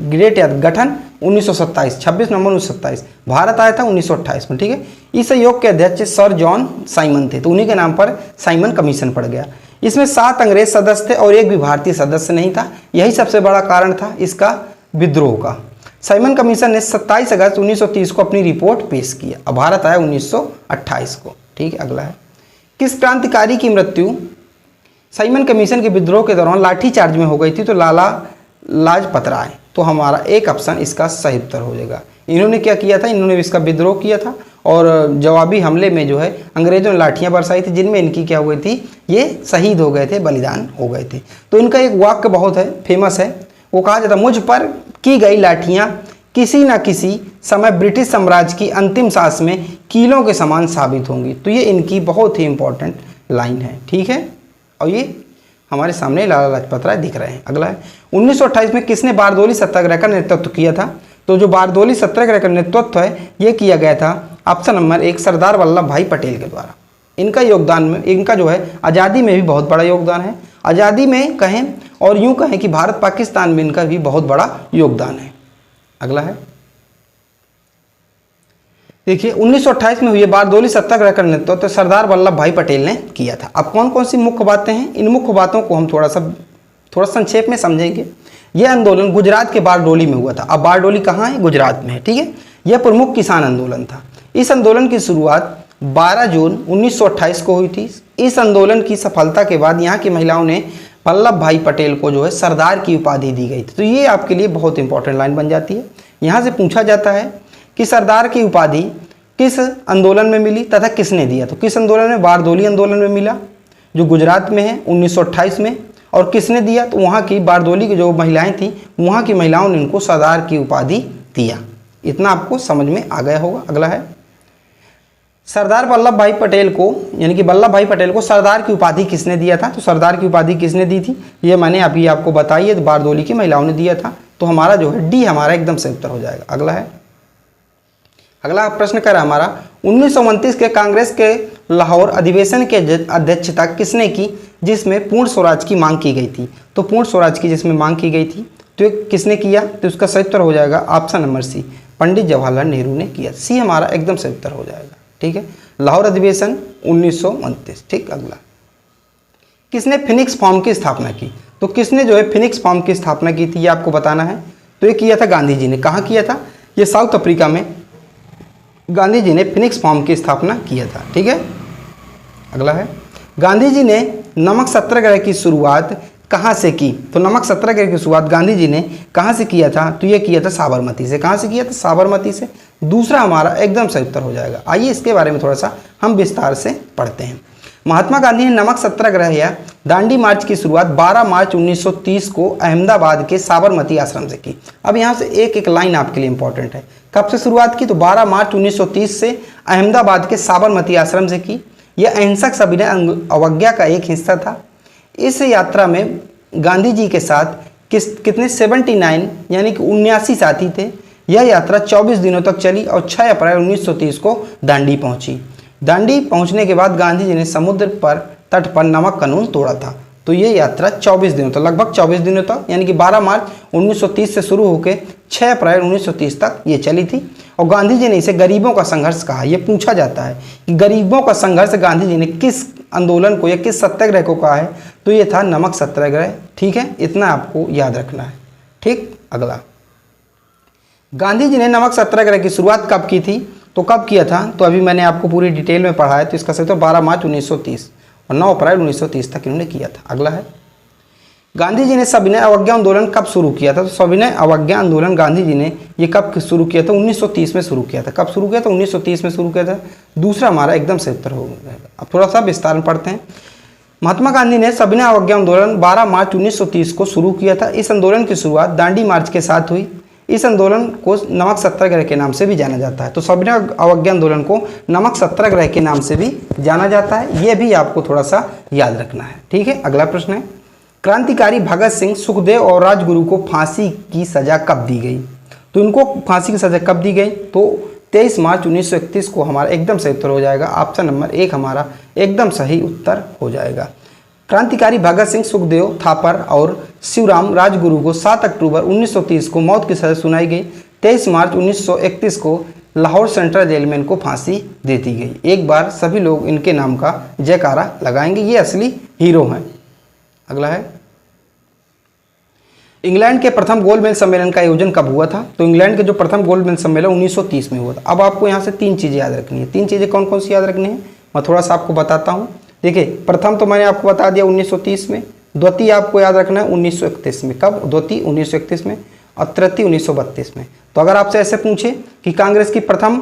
डेट याद, गठन 1927, 26 नवंबर 1927। भारत आया था 1928 में, ठीक है। इस आयोग के अध्यक्ष सर जॉन साइमन थे, तो उन्हीं के नाम पर साइमन कमीशन पड़ गया। इसमें 7 अंग्रेज सदस्य थे और एक भी भारतीय सदस्य नहीं था। यही सबसे बड़ा कारण था इसका विद्रोह का। साइमन कमीशन ने 27 अगस्त 1930 को अपनी रिपोर्ट पेश किया। अब भारत आया 1928 को, ठीक है। अगला है, किस क्रांतिकारी की मृत्यु साइमन कमीशन के विद्रोह के दौरान लाठीचार्ज में हो गई थी, तो लाला लाजपत राय। तो हमारा एक ऑप्शन इसका सही उत्तर हो जाएगा। इन्होंने क्या किया था, इन्होंने इसका विद्रोह किया था और जवाबी हमले में जो है अंग्रेजों ने लाठियां बरसाई थी, जिनमें इनकी क्या हुई थी, ये शहीद हो गए थे, बलिदान हो गए थे। तो इनका एक वाक्य बहुत है, फेमस है, वो कहा जाता, मुझ पर की गई लाठियां किसी न किसी समय ब्रिटिश साम्राज्य की अंतिम सांस में कीलों के समान साबित होंगी। तो ये इनकी बहुत ही इंपॉर्टेंट लाइन है, ठीक है। और ये हमारे सामने लाला लाजपत राय दिख रहे हैं। अगला है, 1928 में किसने बारदोली सत्याग्रह का नेतृत्व किया था, तो जो बारदोली सत्याग्रह का नेतृत्व है ये किया गया था ऑप्शन नंबर 1 सरदार वल्लभ भाई पटेल के द्वारा। इनका योगदान में, इनका जो है आज़ादी में भी बहुत बड़ा योगदान है। आज़ादी में कहें और यूँ कहें कि भारत पाकिस्तान में इनका भी बहुत बड़ा योगदान है। अगला है, देखिए 1928 में हुए बारदोली सत्याग्रह का नेतृत्व तो सरदार वल्लभ भाई पटेल ने किया था। अब कौन कौन सी मुख्य बातें हैं, इन मुख्य बातों को हम थोड़ा संक्षेप में समझेंगे। यह आंदोलन गुजरात के बारडोली में हुआ था। अब बारडोली कहाँ है, गुजरात में है, ठीक है। यह प्रमुख किसान आंदोलन था। इस आंदोलन की शुरुआत 12 जून 1928 को हुई थी। इस आंदोलन की सफलता के बाद यहाँ की महिलाओं ने वल्लभ भाई पटेल को जो है सरदार की उपाधि दी गई थी। तो ये आपके लिए बहुत इंपॉर्टेंट लाइन बन जाती है। यहाँ से पूछा जाता है कि सरदार की उपाधि किस आंदोलन में मिली तथा किसने दिया, तो किस आंदोलन में, बारदोली आंदोलन में मिला जो गुजरात में है 1928 में। और किसने दिया, तो वहाँ की बारदोली की जो महिलाएं थी, वहाँ की महिलाओं ने उनको सरदार की उपाधि दिया। इतना आपको समझ में आ गया होगा। अगला है, सरदार वल्लभ भाई पटेल को, यानी कि वल्लभ भाई पटेल को सरदार की उपाधि किसने दिया था, तो सरदार की उपाधि किसने दी थी, ये मैंने अभी आपको बताई है, तो बारदोली की महिलाओं ने दिया था। तो हमारा जो है डी हमारा एकदम सही उत्तर हो जाएगा। अगला है, अगला प्रश्न कर हमारा 1929 के कांग्रेस के लाहौर अधिवेशन की अध्यक्षता किसने की, जिसमें पूर्ण स्वराज की मांग की गई थी। तो पूर्ण स्वराज की जिसमें मांग की गई थी, तो ये किसने किया, तो उसका सही उत्तर हो जाएगा option number C, Pandit Jawaharlal Nehru ने किया। सी हमारा एकदम सही उत्तर हो जाएगा, ठीक है। लाहौर अधिवेशन 1929, ठीक। अगला, किसने फिनिक्स फॉर्म की स्थापना की, तो किसने जो है फिनिक्स फॉर्म की स्थापना की थी, ये आपको बताना है। तो ये किया था गांधी जी ने। कहाँ किया था, ये साउथ अफ्रीका में गांधी जी ने फिनिक्स फॉर्म की स्थापना किया था, ठीक है। अगला है, गांधी जी ने नमक सत्याग्रह की शुरुआत कहाँ से की, तो नमक सत्याग्रह की शुरुआत गांधी जी ने कहाँ से किया था, तो ये किया था साबरमती से। कहाँ से किया था, साबरमती से। दूसरा हमारा एकदम सही उत्तर हो जाएगा। आइए इसके बारे में थोड़ा सा हम विस्तार से पढ़ते हैं। महात्मा गांधी ने नमक सत्याग्रह या दांडी मार्च की शुरुआत 12 मार्च 1930 को अहमदाबाद के साबरमती आश्रम से की। अब यहाँ से एक एक लाइन आपके लिए इंपॉर्टेंट है। कब से शुरुआत की, तो 12 मार्च 1930 से अहमदाबाद के साबरमती आश्रम से की। यह अहिंसक सविनय अवज्ञा का एक हिस्सा था। इस यात्रा में गांधी जी के साथ कितने 79 यानी कि 79 साथी थे। यह यात्रा 24 दिनों तक चली और 6 अप्रैल 1930 को दांडी पहुंची। दांडी पहुंचने के बाद गांधी जी ने समुद्र पर तट पर नमक कानून तोड़ा था। तो ये यात्रा 24 दिनों तक, लगभग 24 दिनों तक, यानी कि 12 मार्च 1930 से शुरू होकर 6 अप्रैल 1930 तक ये चली थी। और गांधी जी ने इसे गरीबों का संघर्ष कहा। ये पूछा जाता है कि गरीबों का संघर्ष गांधी जी ने किस आंदोलन को या किस सत्याग्रह को कहा है, तो ये था नमक सत्याग्रह। ठीक है, इतना आपको याद रखना है। ठीक, अगला, गांधी जी ने नमक सत्याग्रह की शुरुआत कब की थी, तो कब किया था, तो अभी मैंने आपको पूरी डिटेल में पढ़ा है। तो इसका सही तो 12 मार्च 1930 और 9 अप्रैल 1930 तक इन्होंने किया था। अगला है, गांधी जी ने सविनय अवज्ञा आंदोलन कब शुरू किया था, तो सविनय अवज्ञा आंदोलन गांधी जी ने ये कब शुरू किया था, 1930 में शुरू किया था। कब शुरू किया था, 1930 में शुरू किया था। दूसरा हमारा एकदम सही उत्तर हो जाएगा। अब थोड़ा सा विस्तार में पढ़ते हैं। महात्मा गांधी ने सविनय अवज्ञा आंदोलन 12 मार्च 1930 को शुरू किया था। इस आंदोलन की शुरुआत दांडी मार्च के साथ हुई। इस आंदोलन को नमक सत्याग्रह के नाम से भी जाना जाता है। तो सविनय अवज्ञा आंदोलन को नमक सत्याग्रह के नाम से भी जाना जाता है। यह भी आपको थोड़ा सा याद रखना है। ठीक है, अगला प्रश्न है, क्रांतिकारी भगत सिंह, सुखदेव और राजगुरु को फांसी की सजा कब दी गई, तो इनको फांसी की सजा कब दी गई, तो 23 मार्च 1931 को हमारा एकदम सही उत्तर हो जाएगा। ऑप्शन नंबर 1 हमारा एकदम सही उत्तर हो जाएगा। क्रांतिकारी भगत सिंह, सुखदेव थापर और शिवराम राजगुरु को 7 अक्टूबर 1930 को मौत की सजा सुनाई गई। 23 मार्च 1931 को लाहौर सेंट्रल जेल में इनको फांसी दे दी गई। एक बार सभी लोग इनके नाम का जयकारा लगाएंगे, ये असली हीरो हैं। अगला है, इंग्लैंड के प्रथम गोलमेज सम्मेलन का आयोजन कब हुआ था, तो इंग्लैंड के जो प्रथम गोलमेज सम्मेलन 1930 में हुआ था। अब आपको यहाँ से 3 चीज़ें याद रखनी है। 3 चीज़ें कौन कौन सी याद रखनी है, मैं थोड़ा सा आपको बताता हूँ। देखिए, प्रथम तो मैंने आपको बता दिया 1930 में, द्वितीय आपको याद रखना है 1931 में। कब, द्वितीय 1931 में, और तृतीय 1932 में। तो अगर आपसे ऐसे पूछे कि कांग्रेस की प्रथम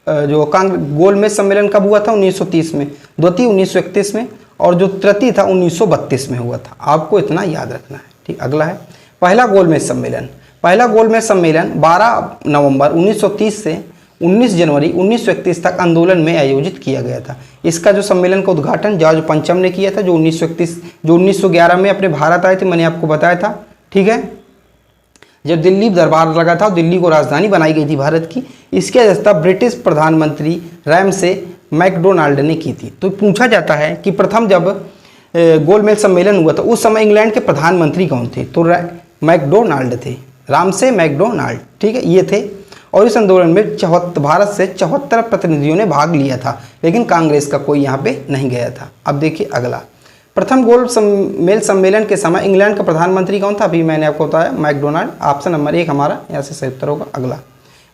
जो गोलमेज सम्मेलन कब हुआ था, 1930 में, द्वितीय 1931 में, और जो तृतीय था 1932 में हुआ था। आपको इतना याद रखना है। ठीक, अगला है, पहला गोलमेज सम्मेलन। पहला गोलमेज सम्मेलन 12 नवंबर 1930 से 19 जनवरी 1931 तक आंदोलन में आयोजित किया गया था। इसका जो सम्मेलन का उद्घाटन जॉर्ज पंचम ने किया था, जो 1911 में अपने भारत आए थे, मैंने आपको बताया था। ठीक है, जब दिल्ली दरबार लगा था, दिल्ली को राजधानी बनाई गई थी भारत की। इसकी अध्यक्षता ब्रिटिश प्रधानमंत्री रैमसे मैकडोनाल्ड ने की थी। तो पूछा जाता है कि प्रथम जब गोलमेज सम्मेलन हुआ था उस समय इंग्लैंड के प्रधानमंत्री कौन थे, तो मैकडोनाल्ड थे, रामसे मैकडोनाल्ड। ठीक है, ये थे। और इस आंदोलन में भारत से 74 प्रतिनिधियों ने भाग लिया था, लेकिन कांग्रेस का कोई यहाँ पे नहीं गया था। अब देखिए अगला, प्रथम गोलमेज सम्मेलन के समय इंग्लैंड का प्रधानमंत्री कौन था, अभी मैंने आपको बताया मैकडोनाल्ड। ऑप्शन नंबर 1 हमारा यहाँ से सही उत्तर होगा। अगला,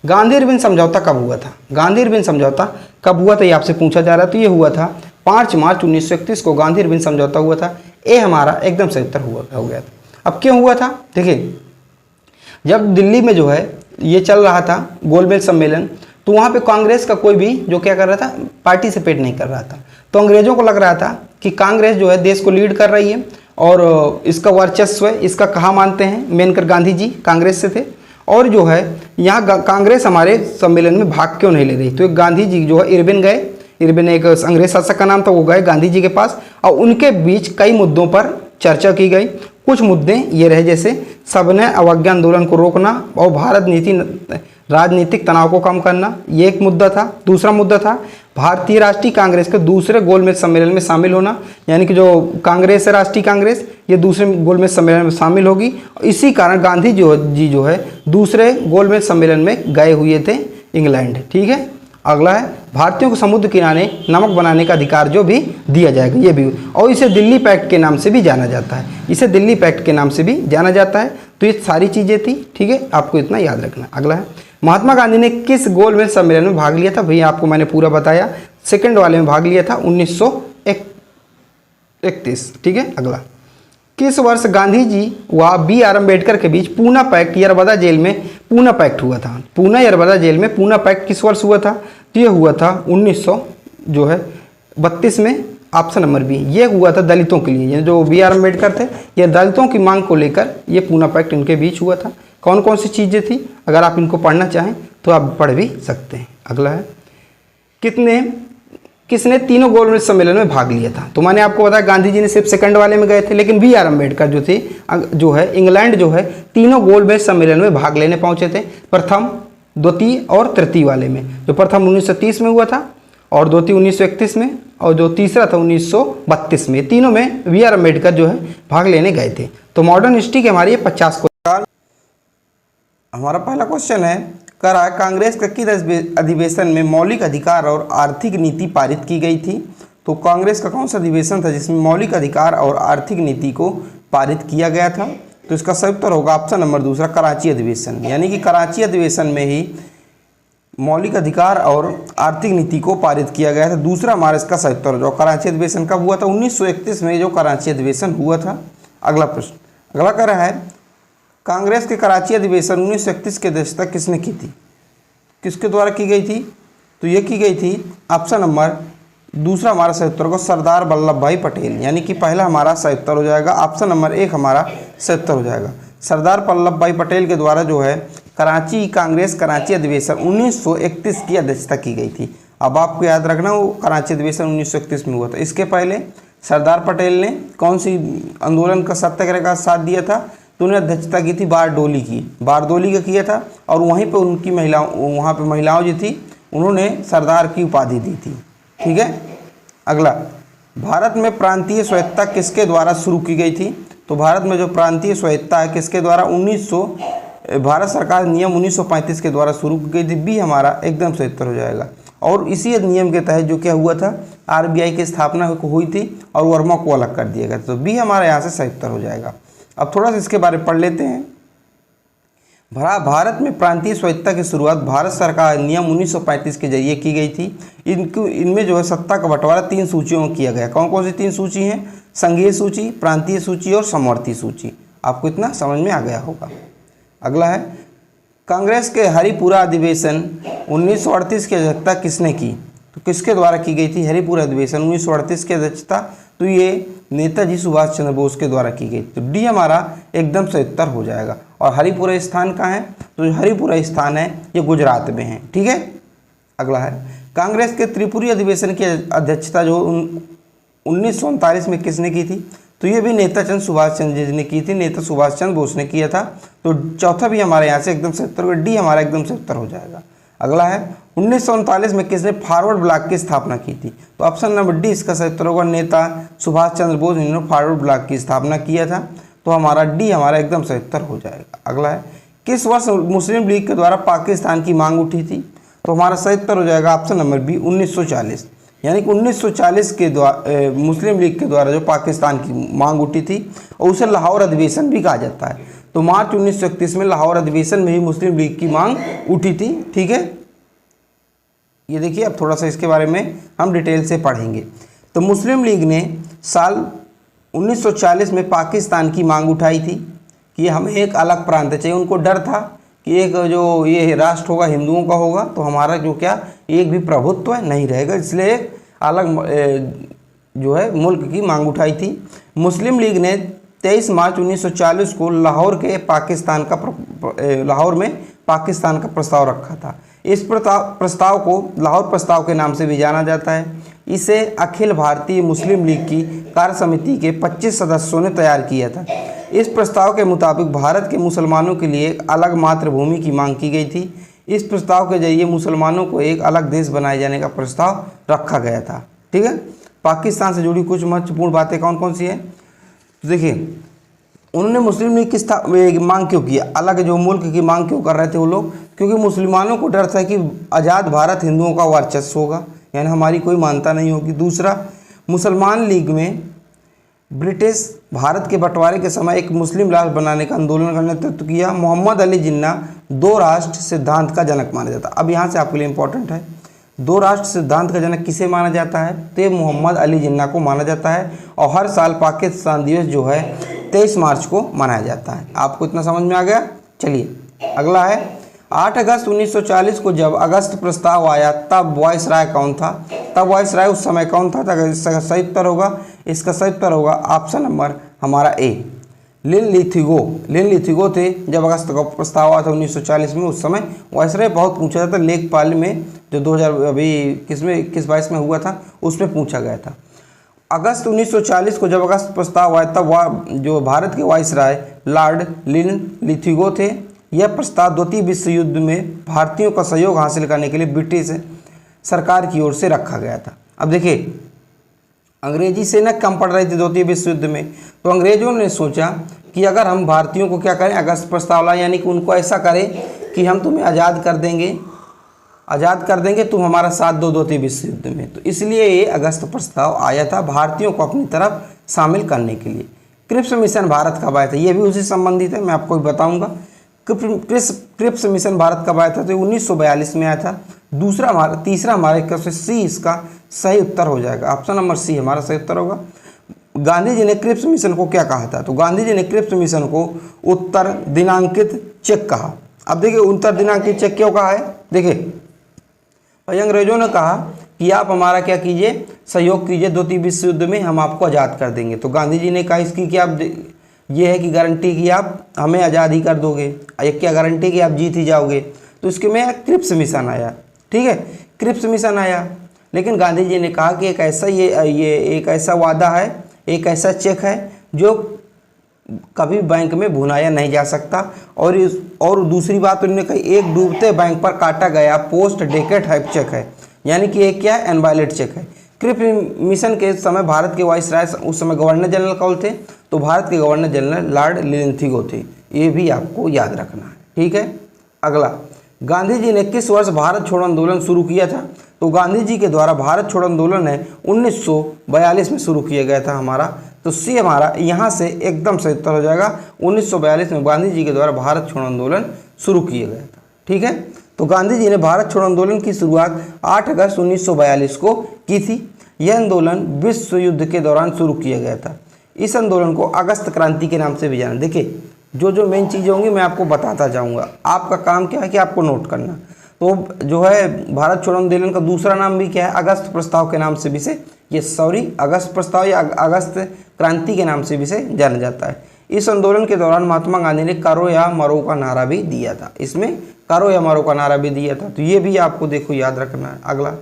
गांधी इरविन समझौता कब हुआ था, गांधी इरविन समझौता कब हुआ था, ये आपसे पूछा जा रहा है। तो ये हुआ था 5 मार्च 1931 को गांधी इरविन समझौता हुआ था। ए हमारा एकदम सही उत्तर हो गया था। अब क्यों हुआ था, देखिए, जब दिल्ली में जो है ये चल रहा था गोलमेज सम्मेलन, तो वहाँ पे कांग्रेस का कोई भी जो क्या कर रहा था, पार्टिसिपेट नहीं कर रहा था। तो अंग्रेज़ों को लग रहा था कि कांग्रेस जो है देश को लीड कर रही है और इसका वर्चस्व है, इसका कहा मानते हैं। मेनकर गांधी जी कांग्रेस से थे, और जो है यहाँ कांग्रेस हमारे सम्मेलन में भाग क्यों नहीं ले रही। तो गांधी जी जो है इरविन गए, इरविन एक अंग्रेज शासक का नाम था, वो गए गांधी जी के पास, और उनके बीच कई मुद्दों पर चर्चा की गई। कुछ मुद्दे ये रहे, जैसे सविनय अवज्ञा आंदोलन को रोकना और राजनीतिक तनाव को कम करना, ये एक मुद्दा था। दूसरा मुद्दा था भारतीय राष्ट्रीय कांग्रेस के दूसरे गोलमेज सम्मेलन में शामिल होना, यानी कि जो कांग्रेस है राष्ट्रीय कांग्रेस, ये दूसरे गोलमेज सम्मेलन में शामिल होगी। इसी कारण गांधी जी जो है दूसरे गोलमेज सम्मेलन में गए हुए थे इंग्लैंड। ठीक है, अगला है, भारतीयों को समुद्र किनारे नमक बनाने का अधिकार जो भी दिया जाएगा, ये भी, और इसे दिल्ली पैक्ट के नाम से भी जाना जाता है, इसे दिल्ली पैक्ट के नाम से भी जाना जाता है। तो ये सारी चीज़ें थी। ठीक है, आपको इतना याद रखना। अगला है, महात्मा गांधी ने किस गोलमेज सम्मेलन में भाग लिया था, भैया आपको मैंने पूरा बताया, सेकंड वाले में भाग लिया था 1931। ठीक है, अगला, किस वर्ष गांधी जी व B.R. अम्बेडकर के बीच पूना पैक्ट यरबदा जेल में पूना पैक्ट हुआ था, पूना यरबदा जेल में पूना पैक्ट किस वर्ष हुआ था, तो ये हुआ था 1932 में। ऑप्शन नंबर बी, ये हुआ था दलितों के लिए, जो B.R. अम्बेडकर थे, ये दलितों की मांग को लेकर ये पूना पैक्ट इनके बीच हुआ था। कौन कौन सी चीज़ें थी, अगर आप इनको पढ़ना चाहें तो आप पढ़ भी सकते हैं। अगला है, किसने तीनों गोलमेज सम्मेलन में भाग लिया था, तो मैंने आपको बताया गांधी जी ने सिर्फ सेकंड वाले में गए थे, लेकिन B.R. अम्बेडकर जो थे जो है इंग्लैंड जो है तीनों गोलमेज सम्मेलन में भाग लेने पहुंचे थे। प्रथम, द्वितीय और तृतीय वाले में। जो प्रथम 1930 में हुआ था और द्वितीय 1931 में और जो तीसरा था 1932 में। तीनों में बी आर अम्बेडकर जो है भाग लेने गए थे। तो मॉडर्न हिस्ट्री के हमारे 50 क्वेश्चन। हमारा पहला क्वेश्चन है, करा कांग्रेस का किस अधिवेशन में मौलिक अधिकार और आर्थिक नीति पारित की गई थी? तो कांग्रेस का कौन सा अधिवेशन था जिसमें मौलिक अधिकार और आर्थिक नीति को पारित किया गया था? तो इसका सही उत्तर होगा ऑप्शन नंबर दूसरा, कराची अधिवेशन। यानी कि कराची अधिवेशन में ही मौलिक अधिकार और आर्थिक नीति को पारित किया गया था। दूसरा हमारा इसका सही उत्तर जो कराची अधिवेशन कब हुआ था? 1931 में जो कराची अधिवेशन हुआ था। अगला प्रश्न, अगला कह रहा है, कांग्रेस के कराची अधिवेशन 1931 के अध्यक्षता किसने की थी? किसके द्वारा की गई थी? तो ये की गई थी ऑप्शन नंबर दूसरा हमारा सही उत्तर को सरदार वल्लभ भाई पटेल। यानी कि पहला हमारा सही उत्तर हो जाएगा, ऑप्शन नंबर 1 हमारा सही उत्तर हो जाएगा। सरदार वल्लभ भाई पटेल के द्वारा जो है कराची कांग्रेस कराची अधिवेशन 1931 की अध्यक्षता की गई थी। अब आपको याद रखना वो कराची अधिवेशन 1931 में हुआ था। इसके पहले सरदार पटेल ने कौन सी आंदोलन का सत्याग्रह का साथ दिया था? तो उन्हें अध्यक्षता की थी बारडोली की, बारडोली का किया था। और वहीं पर उनकी वहाँ पर महिलाओं जो थी उन्होंने सरदार की उपाधि दी थी। ठीक है। अगला, भारत में प्रांतीय स्वायत्तता किसके द्वारा शुरू की गई थी? तो भारत में जो प्रांतीय स्वायत्तता है किसके द्वारा? भारत सरकार नियम 1935 के द्वारा शुरू की गई थी। बी हमारा एकदम सही उत्तर हो जाएगा। और इसी नियम के तहत जो क्या हुआ था, आरबीआई की स्थापना हुई थी और वर्मा को अलग कर दिया गया। तो बी हमारा यहाँ से सही उत्तर हो जाएगा। अब थोड़ा सा इसके बारे में पढ़ लेते हैं। भारत में प्रांतीय स्वायत्तता की शुरुआत भारत सरकार नियम 1935 के जरिए की गई थी। इनमें जो है सत्ता का बंटवारा 3 सूचियों में किया गया। कौन कौन सी 3 सूची हैं? संघीय सूची, प्रांतीय सूची और समवर्ती सूची। आपको इतना समझ में आ गया होगा। अगला है, कांग्रेस के हरिपुरा अधिवेशन 1938 की अध्यक्षता किसने की? तो किसके द्वारा की गई थी हरिपुरा अधिवेशन 1938 की अध्यक्षता? तो ये नेताजी सुभाष चंद्र बोस के द्वारा की गई। तो डी हमारा एकदम सही उत्तर हो जाएगा। और हरिपुरा स्थान कहाँ है? तो हरिपुरा स्थान है ये गुजरात में है। ठीक है। अगला है, कांग्रेस के त्रिपुरी अधिवेशन की अध्यक्षता जो 1939 में किसने की थी? तो ये भी नेता सुभाष चंद्र जी ने की थी, नेता सुभाष चंद्र बोस ने किया था। तो चौथा भी हमारे यहाँ से एकदम सही उत्तर, डी हमारा एकदम सही उत्तर हो जाएगा। अगला है, 1939 में किसने फॉरवर्ड ब्लॉक की स्थापना की थी? तो ऑप्शन नंबर डी इसका सही उत्तर होगा, नेता सुभाष चंद्र बोस ने फॉरवर्ड ब्लॉक की स्थापना किया था। तो हमारा डी हमारा एकदम सही उत्तर हो जाएगा। अगला है, किस वर्ष मुस्लिम लीग के द्वारा पाकिस्तान की मांग उठी थी? तो हमारा सही उत्तर हो जाएगा ऑप्शन नंबर बी 1940। यानी कि 1940 के द्वारा मुस्लिम लीग के द्वारा जो पाकिस्तान की मांग उठी थी और उसे लाहौर अधिवेशन भी कहा जाता है। तो मार्च 1931 में लाहौर अधिवेशन में ही मुस्लिम लीग की मांग उठी थी। ठीक है। ये देखिए, अब थोड़ा सा इसके बारे में हम डिटेल से पढ़ेंगे। तो मुस्लिम लीग ने साल 1940 में पाकिस्तान की मांग उठाई थी कि हमें एक अलग प्रांत चाहिए। उनको डर था कि एक जो ये राष्ट्र होगा हिंदुओं का होगा तो हमारा जो क्या एक भी प्रभुत्व नहीं रहेगा, इसलिए एक अलग जो है मुल्क की मांग उठाई थी। मुस्लिम लीग ने 23 मार्च 1940 को लाहौर में पाकिस्तान का प्रस्ताव रखा था। इस प्रस्ताव को लाहौर प्रस्ताव के नाम से भी जाना जाता है। इसे अखिल भारतीय मुस्लिम लीग की कार्य समिति के 25 सदस्यों ने तैयार किया था। इस प्रस्ताव के मुताबिक भारत के मुसलमानों के लिए एक अलग मातृभूमि की मांग की गई थी। इस प्रस्ताव के जरिए मुसलमानों को एक अलग देश बनाए जाने का प्रस्ताव रखा गया था। ठीक है। पाकिस्तान से जुड़ी कुछ महत्वपूर्ण बातें कौन कौन सी हैं? तो देखिए, उन्होंने मुस्लिम लीग की मांग क्यों किया, अलग जो मुल्क की मांग क्यों कर रहे थे वो लोग? क्योंकि मुसलमानों को डर था कि आज़ाद भारत हिंदुओं का वर्चस्व होगा, यानी हमारी कोई मान्यता नहीं होगी। दूसरा, मुसलमान लीग में ब्रिटिश भारत के बंटवारे के समय एक मुस्लिम राष्ट्र बनाने का आंदोलन का नेतृत्व किया। मोहम्मद अली जिन्ना 2 राष्ट्र सिद्धांत का जनक माना जाता है। अब यहाँ से आपके लिए इंपॉर्टेंट है, 2 राष्ट्र सिद्धांत का जनक किसे माना जाता है? तो ये मोहम्मद अली जिन्ना को माना जाता है। और हर साल पाकिस्तान दिवस जो है 23 मार्च को मनाया जाता है। आपको इतना समझ में आ गया? चलिए अगला है, 8 अगस्त 1940 को जब अगस्त प्रस्ताव आया तब वायसराय कौन था? तब वायसराय उस समय कौन था? इसका सही उत्तर होगा, इसका सही उत्तर होगा ऑप्शन नंबर हमारा ए, लिन लिथिगो थे। जब अगस्त का प्रस्ताव आया था 1940 में, उस समय वायसराय बहुत पूछा जाता। लेखपाल में जो 2000 अभी किस 22 में हुआ था उसमें पूछा गया था। अगस्त 1940 को जब अगस्त प्रस्ताव आया तब जो भारत के वायसराय लॉर्ड लिन लिथिगो थे। यह प्रस्ताव द्वितीय विश्व युद्ध में भारतीयों का सहयोग हासिल करने के लिए ब्रिटिश सरकार की ओर से रखा गया था। अब देखिए, अंग्रेजी सेना कम पड़ रही थी द्वितीय विश्व युद्ध में, तो अंग्रेजों ने सोचा कि अगर हम भारतीयों को क्या करें, अगस्त प्रस्ताव लाएं, यानी कि उनको ऐसा करें कि हम तुम्हें आज़ाद कर देंगे, तुम हमारा साथ दो द्वितीय विश्व युद्ध में। तो इसलिए ये अगस्त प्रस्ताव आया था भारतीयों को अपनी तरफ शामिल करने के लिए। क्रिप्स मिशन भारत कब आया था, ये भी उसी संबंधित है, मैं आपको बताऊंगा। क्रिप्स मिशन भारत कब आया था, तो 1942 में आया था। तीसरा हमारे क्वेश्चन सी इसका सही उत्तर हो जाएगा, ऑप्शन नंबर सी हमारा सही उत्तर होगा। गांधी जी ने क्रिप्स मिशन को क्या कहा था, तो गांधी जी ने क्रिप्स मिशन को उत्तर दिनांकित चेक कहा। अब देखिए, उत्तर दिनांकित चेक क्यों कहा है, देखिए भाई अंग्रेजों ने कहा कि आप हमारा क्या कीजिए, सहयोग कीजिए द्वितीय विश्व युद्ध में, हम आपको आज़ाद कर देंगे। तो गांधी जी ने कहा इसकी क्या ये है कि गारंटी कि आप हमें आज़ाद ही कर दोगे, एक क्या गारंटी कि आप जीत ही जाओगे। तो इसके में क्रिप्स मिशन आया, ठीक है, क्रिप्स मिशन आया। लेकिन गांधी जी ने कहा कि एक ऐसा ये एक ऐसा वादा है, एक ऐसा चेक है जो कभी बैंक में भुनाया नहीं जा सकता। और दूसरी बात उन्होंने कही, एक डूबते बैंक पर काटा गया पोस्ट डेकेट टाइप चेक है, यानी कि एक क्या है, इनवैलिड चेक है। क्रिप्स मिशन के समय भारत के वाइसराय उस समय गवर्नर जनरल कौन थे, तो भारत के गवर्नर जनरल लॉर्ड लिंथिगो थे, ये भी आपको याद रखना है, ठीक है। अगला, गांधी जी ने किस वर्ष भारत छोड़ो आंदोलन शुरू किया था, तो गांधी जी के द्वारा भारत छोड़ो आंदोलन है 1942 में शुरू किया गया था हमारा। तो सी हमारा यहाँ से एकदम सही उत्तर हो जाएगा, 1942 में गांधी जी के द्वारा भारत छोड़ो आंदोलन शुरू किया गया था, ठीक है। तो गांधी जी ने भारत छोड़ो आंदोलन की शुरुआत 8 अगस्त 1942 को की थी। यह आंदोलन विश्व युद्ध के दौरान शुरू किया गया था। इस आंदोलन को अगस्त क्रांति के नाम से भी जाना। देखिए, जो मेन चीज़ें होंगी मैं आपको बताता जाऊँगा, आपका काम क्या है कि आपको नोट करना। तो जो है भारत छोड़ो आंदोलन का दूसरा नाम भी क्या है, अगस्त प्रस्ताव के नाम से भी से अगस्त प्रस्ताव या अगस्त क्रांति के नाम से भी से जाना जाता है। इस आंदोलन के दौरान महात्मा गांधी ने करो या मरो का नारा भी दिया था, इसमें करो या मरो का नारा भी दिया था, तो ये भी आपको देखो याद रखना है। अगला,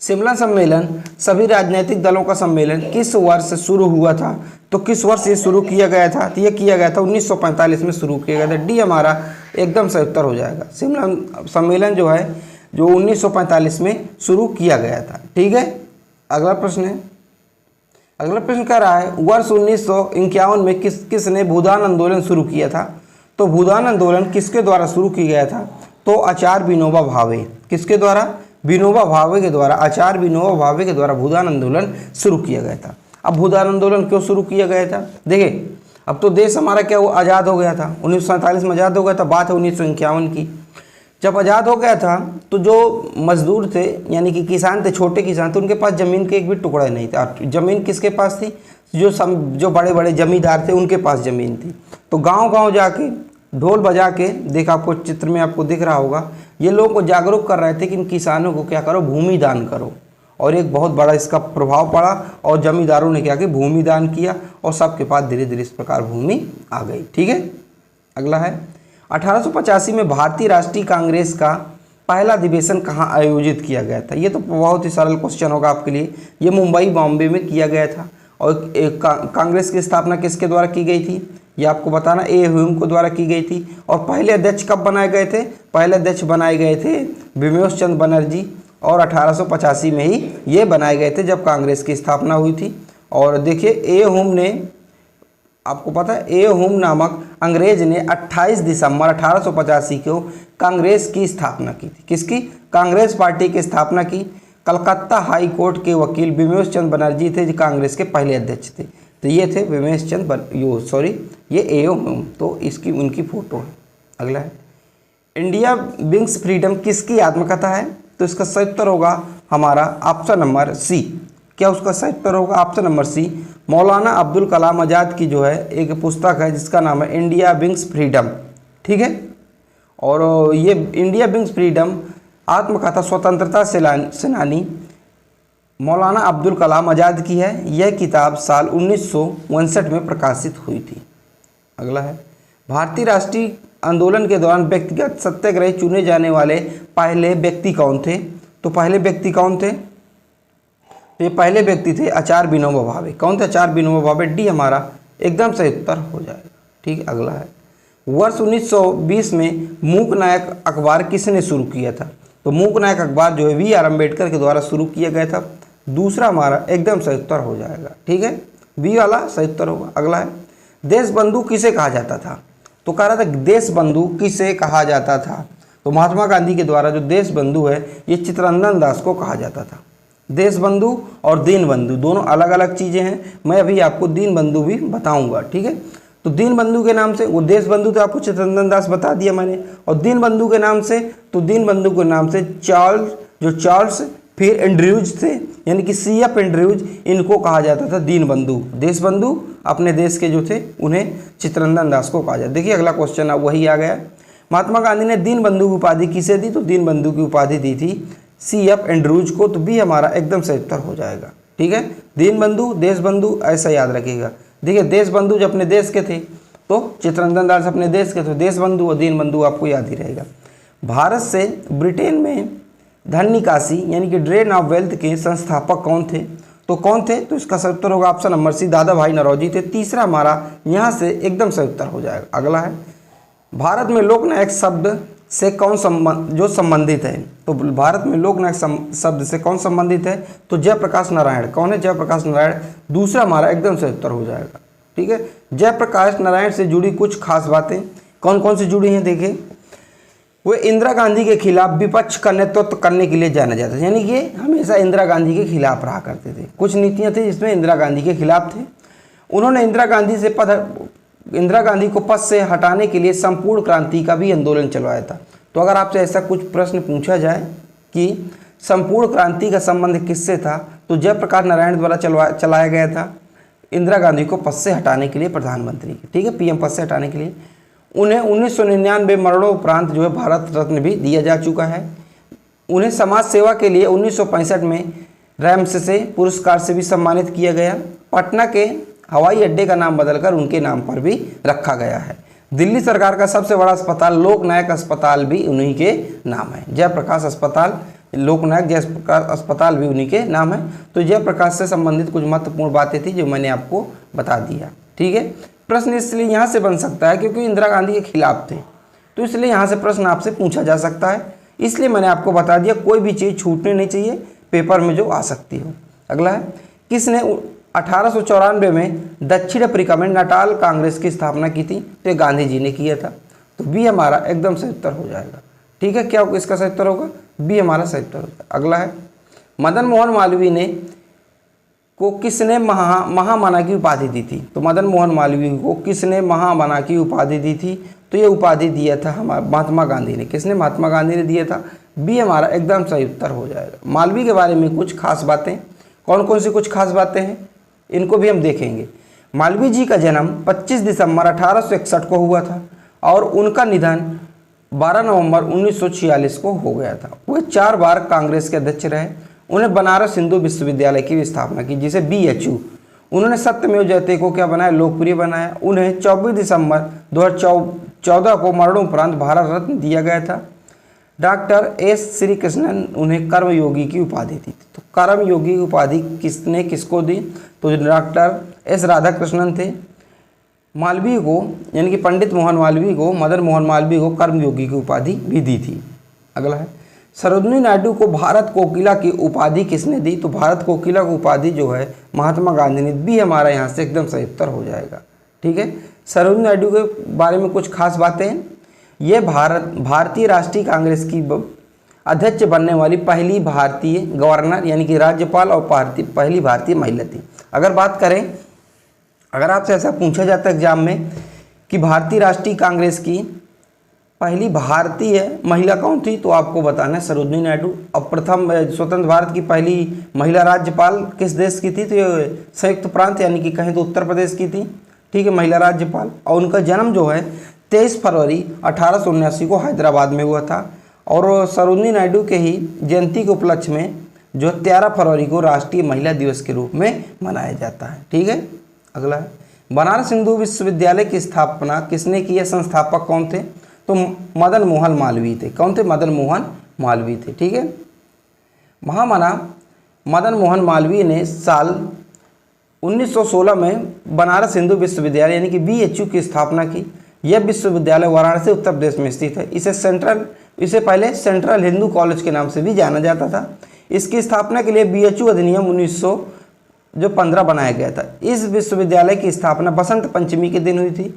शिमला सम्मेलन सभी राजनीतिक दलों का सम्मेलन किस वर्ष शुरू हुआ था, तो किस वर्ष ये शुरू किया गया था, तो ये किया गया था 1945 में शुरू किया गया था। डी हमारा एकदम सही उत्तर हो जाएगा। शिमला सम्मेलन जो है जो 1945 में शुरू किया गया था, ठीक है। अगला प्रश्न है, अगला प्रश्न कह रहा है वर्ष 1951 में किसने भूदान आंदोलन शुरू किया था, तो भूदान आंदोलन किसके द्वारा शुरू किया गया था, तो आचार्य विनोबा भावे। किसके द्वारा, विनोबा भावे के द्वारा, आचार्य विनोबा भावे के द्वारा भूदान आंदोलन शुरू किया गया था। अब भूदान आंदोलन क्यों शुरू किया गया था, देखिए अब तो देश हमारा क्या हुआ, आज़ाद हो गया था, 1947 में आज़ाद हो गया था, बात है 1951 की। जब आज़ाद हो गया था तो जो मजदूर थे यानी कि किसान थे, छोटे किसान थे, उनके पास ज़मीन के एक भी टुकड़ा नहीं था। ज़मीन किसके पास थी, जो बड़े बड़े जमींदार थे उनके पास ज़मीन थी। तो गांव-गांव जाके ढोल बजा के, देख आपको चित्र में आपको दिख रहा होगा, ये लोगों को जागरूक कर रहे थे कि इन किसानों को क्या करो, भूमि दान करो। और एक बहुत बड़ा इसका प्रभाव पड़ा और जमींदारों ने क्या किया, भूमि दान किया और सबके पास धीरे धीरे इस प्रकार भूमि आ गई, ठीक है। अगला है 1885 में भारतीय राष्ट्रीय कांग्रेस का पहला अधिवेशन कहाँ आयोजित किया गया था, ये तो बहुत ही सरल क्वेश्चन होगा आपके लिए। ये मुंबई बॉम्बे में किया गया था। और कांग्रेस की स्थापना किसके द्वारा की गई थी, ये आपको बताना, ए ह्यूम को द्वारा की गई थी। और पहले अध्यक्ष कब बनाए गए थे, पहले अध्यक्ष बनाए गए थे बिमोश चंद्र बनर्जी, और 1885 में ही ये बनाए गए थे जब कांग्रेस की स्थापना हुई थी। और देखिए ए ह्यूम ने, आपको पता है ए ह्यूम नामक अंग्रेज ने 28 दिसंबर 1885 को कांग्रेस की स्थापना की थी। किसकी, कांग्रेस पार्टी की स्थापना की। कलकत्ता हाई कोर्ट के वकील बिमोश चंद्र बनर्जी थे जो कांग्रेस के पहले अध्यक्ष थे। तो ये थे बिमोश चंद्र ये ए ह्यूम, तो इसकी उनकी फोटो है। अगला है इंडिया विंग्स फ्रीडम किसकी आत्मकथा है, तो इसका सही उत्तर होगा हमारा ऑप्शन नंबर सी। क्या उसका सही उत्तर होगा, ऑप्शन नंबर सी। मौलाना अब्दुल कलाम आज़ाद की जो है एक पुस्तक है जिसका नाम है इंडिया विंग्स फ्रीडम, ठीक है। और ये इंडिया विंग्स फ्रीडम आत्मकथा स्वतंत्रता सेनानी मौलाना अब्दुल कलाम आज़ाद की है। यह किताब साल 1959 में प्रकाशित हुई थी। अगला है भारतीय राष्ट्रीय आंदोलन के दौरान व्यक्तिगत सत्याग्रही चुने जाने वाले पहले व्यक्ति कौन थे, तो पहले व्यक्ति कौन थे, तो ये पहले व्यक्ति थे आचार्य विनोबा भावे। कौन थे, आचार्य विनोबा भावे। डी हमारा एकदम सही उत्तर हो जाएगा, ठीक। अगला है वर्ष 1920 में मूक नायक अखबार किसने शुरू किया था? तो मूक नायक अखबार जो है V.R. अम्बेडकर के द्वारा शुरू किया गया था। दूसरा हमारा एकदम सही उत्तर हो जाएगा, ठीक है, बी वाला सही उत्तर होगा। अगला है, देश बंधु किसे कहा जाता था? तो कह रहा था देश बंधु किसे कहा जाता था? तो महात्मा गांधी के द्वारा जो देश बंधु है ये चित्तरंजन दास को कहा जाता था। देश बंधु और दीन बंधु दोनों अलग अलग चीज़ें हैं, मैं अभी आपको दीन बंधु भी बताऊंगा, ठीक है। तो दीन बंधु के नाम से, वो देश बंधु तो आपको चित्तरंजन दास बता दिया मैंने, और दीन बंधु के नाम से, तो दीन बंधु के नाम से चार्ल्स फिर एंड्रयूज थे, यानी कि C.F. एंड्रयूज, इनको कहा जाता था दीन बंधु। देश बंधु अपने देश के जो थे उन्हें चित्तरंजन दास को कहा जाता। देखिए अगला क्वेश्चन अब वही आ गया। महात्मा गांधी ने दीन बंधु की उपाधि किसे दी? तो दीन बंधु की उपाधि दी थी C.F. एंड्रयूज को। तो बी हमारा एकदम सही उत्तर हो जाएगा, ठीक है। दीन बंधु, देश बंधु, ऐसा याद रखिएगा। देखिए देश बंधु जो अपने देश के थे तो चित्तरंजन दास अपने देश के थे, देश बंधु और दीन बंधु आपको याद ही रहेगा। भारत से ब्रिटेन में धन निकासी यानी कि ड्रेन ऑफ वेल्थ के संस्थापक कौन थे? तो कौन थे? तो इसका सही उत्तर होगा ऑप्शन नंबर सी, दादा भाई नौरोजी थे। तीसरा हमारा यहाँ से एकदम सही उत्तर हो जाएगा। अगला है, भारत में लोकनायक शब्द से कौन संबंधित है? तो भारत में लोकनायक शब्द से कौन संबंधित है? तो जयप्रकाश नारायण। कौन है? जयप्रकाश नारायण। दूसरा हमारा एकदम सही उत्तर हो जाएगा, ठीक है। जयप्रकाश नारायण से जुड़ी कुछ खास बातें कौन कौन सी जुड़ी हैं? देखिए, वो इंदिरा गांधी के खिलाफ विपक्ष का नेतृत्व करने के लिए जाना जाता है, यानी कि हमेशा इंदिरा गांधी के खिलाफ रहा करते थे। कुछ नीतियां थी जिसमें इंदिरा गांधी के खिलाफ थे। उन्होंने इंदिरा गांधी को पद से हटाने के लिए संपूर्ण क्रांति का भी आंदोलन चलवाया था। तो अगर आपसे ऐसा कुछ प्रश्न पूछा जाए कि संपूर्ण क्रांति का संबंध किससे था, तो जयप्रकाश नारायण द्वारा चलाया गया था इंदिरा गांधी को पद से हटाने के लिए, प्रधानमंत्री, ठीक है, PM पद से हटाने के लिए। उन्हें 1999 मरणोपरांत जो है भारत रत्न भी दिया जा चुका है। उन्हें समाज सेवा के लिए 1965 में रैमसे पुरस्कार से भी सम्मानित किया गया। पटना के हवाई अड्डे का नाम बदलकर उनके नाम पर भी रखा गया है। दिल्ली सरकार का सबसे बड़ा अस्पताल लोकनायक अस्पताल भी उन्हीं के नाम है। जयप्रकाश अस्पताल, लोकनायक जयप्रकाश अस्पताल भी उन्हीं के नाम है। तो जयप्रकाश से संबंधित कुछ महत्वपूर्ण बातें थी जो मैंने आपको बता दिया, ठीक है। प्रश्न इसलिए यहाँ से बन सकता है क्योंकि इंदिरा गांधी के खिलाफ थे, तो इसलिए यहाँ से प्रश्न आपसे पूछा जा सकता है। इसलिए मैंने आपको बता दिया, कोई भी चीज़ छूटनी नहीं चाहिए पेपर में जो आ सकती हो। अगला है, किसने 1894 में दक्षिण अफ्रीका में नाटाल कांग्रेस की स्थापना की थी? तो गांधी जी ने किया था। तो बी हमारा एकदम सही उत्तर हो जाएगा, ठीक है। क्या इसका सही उत्तर होगा? बी हमारा सही उत्तर होगा। अगला है, मदन मोहन मालवीय ने को किसने महामना की उपाधि दी थी? तो मदन मोहन मालवीय को किसने महामना की उपाधि दी थी? तो ये उपाधि दिया था हमारा महात्मा गांधी ने। किसने? महात्मा गांधी ने दिया था। बी हमारा एकदम सही उत्तर हो जाएगा। मालवीय के बारे में कुछ खास बातें, कौन कौन सी कुछ खास बातें हैं इनको भी हम देखेंगे। मालवीय जी का जन्म 25 दिसंबर 1861 को हुआ था और उनका निधन 12 नवंबर 1946 को हो गया था। वह 4 बार कांग्रेस के अध्यक्ष रहे। उन्हें बनारस हिंदू विश्वविद्यालय की भी स्थापना की, जिसे BHU। उन्होंने सत्यमेव जयते को क्या बनाया? लोकप्रिय बनाया। उन्हें 24 दिसंबर 2014 को मरणोपरांत भारत रत्न दिया गया था। Doctor S. श्री कृष्णन उन्हें कर्मयोगी की उपाधि दी थी। तो कर्मयोगी की उपाधि किसने किसको दी? तो डॉक्टर S. राधाकृष्णन थे। मालवीय को, यानी कि पंडित मोहन मालवीय को, मदन मोहन मालवीय को कर्मयोगी की उपाधि भी दी थी। अगला है, सरोजिनी नायडू को भारत कोकिला की उपाधि किसने दी? तो भारत कोकिला की उपाधि जो है महात्मा गांधी ने। बी हमारा यहाँ से एकदम सही उत्तर हो जाएगा, ठीक है। सरोजिनी नायडू के बारे में कुछ खास बातें हैं। ये भारतीय राष्ट्रीय कांग्रेस की अध्यक्ष बनने वाली पहली भारतीय गवर्नर यानी कि राज्यपाल और पहली भारतीय महिला थी। अगर बात करें, अगर आपसे ऐसा पूछा जाता है एग्जाम में कि भारतीय राष्ट्रीय कांग्रेस की पहली भारतीय महिला कौन थी, तो आपको बताना है सरोजिनी नायडू। और प्रथम स्वतंत्र भारत की पहली महिला राज्यपाल किस देश की थी? तो संयुक्त प्रांत यानी कि कहें तो उत्तर प्रदेश की थी, ठीक है, महिला राज्यपाल। और उनका जन्म जो है 23 फरवरी 1879 को हैदराबाद में हुआ था। और सरोजिनी नायडू के ही जयंती के उपलक्ष्य में जो 13 फरवरी को राष्ट्रीय महिला दिवस के रूप में मनाया जाता है, ठीक है। अगला है, बनारस हिंदू विश्वविद्यालय की स्थापना किसने की है? संस्थापक कौन थे? तो मदन मोहन मालवीय थे। कौन थे? मदन मोहन मालवीय थे, ठीक है। महामना मदन मोहन मालवीय ने साल 1916 में बनारस हिंदू विश्वविद्यालय यानी कि BHU की स्थापना की। यह विश्वविद्यालय वाराणसी उत्तर प्रदेश में स्थित है। इसे पहले सेंट्रल हिंदू कॉलेज के नाम से भी जाना जाता था। इसकी स्थापना के लिए बीएचयू अधिनियम 1915 बनाया गया था। इस विश्वविद्यालय की स्थापना बसंत पंचमी के दिन हुई थी।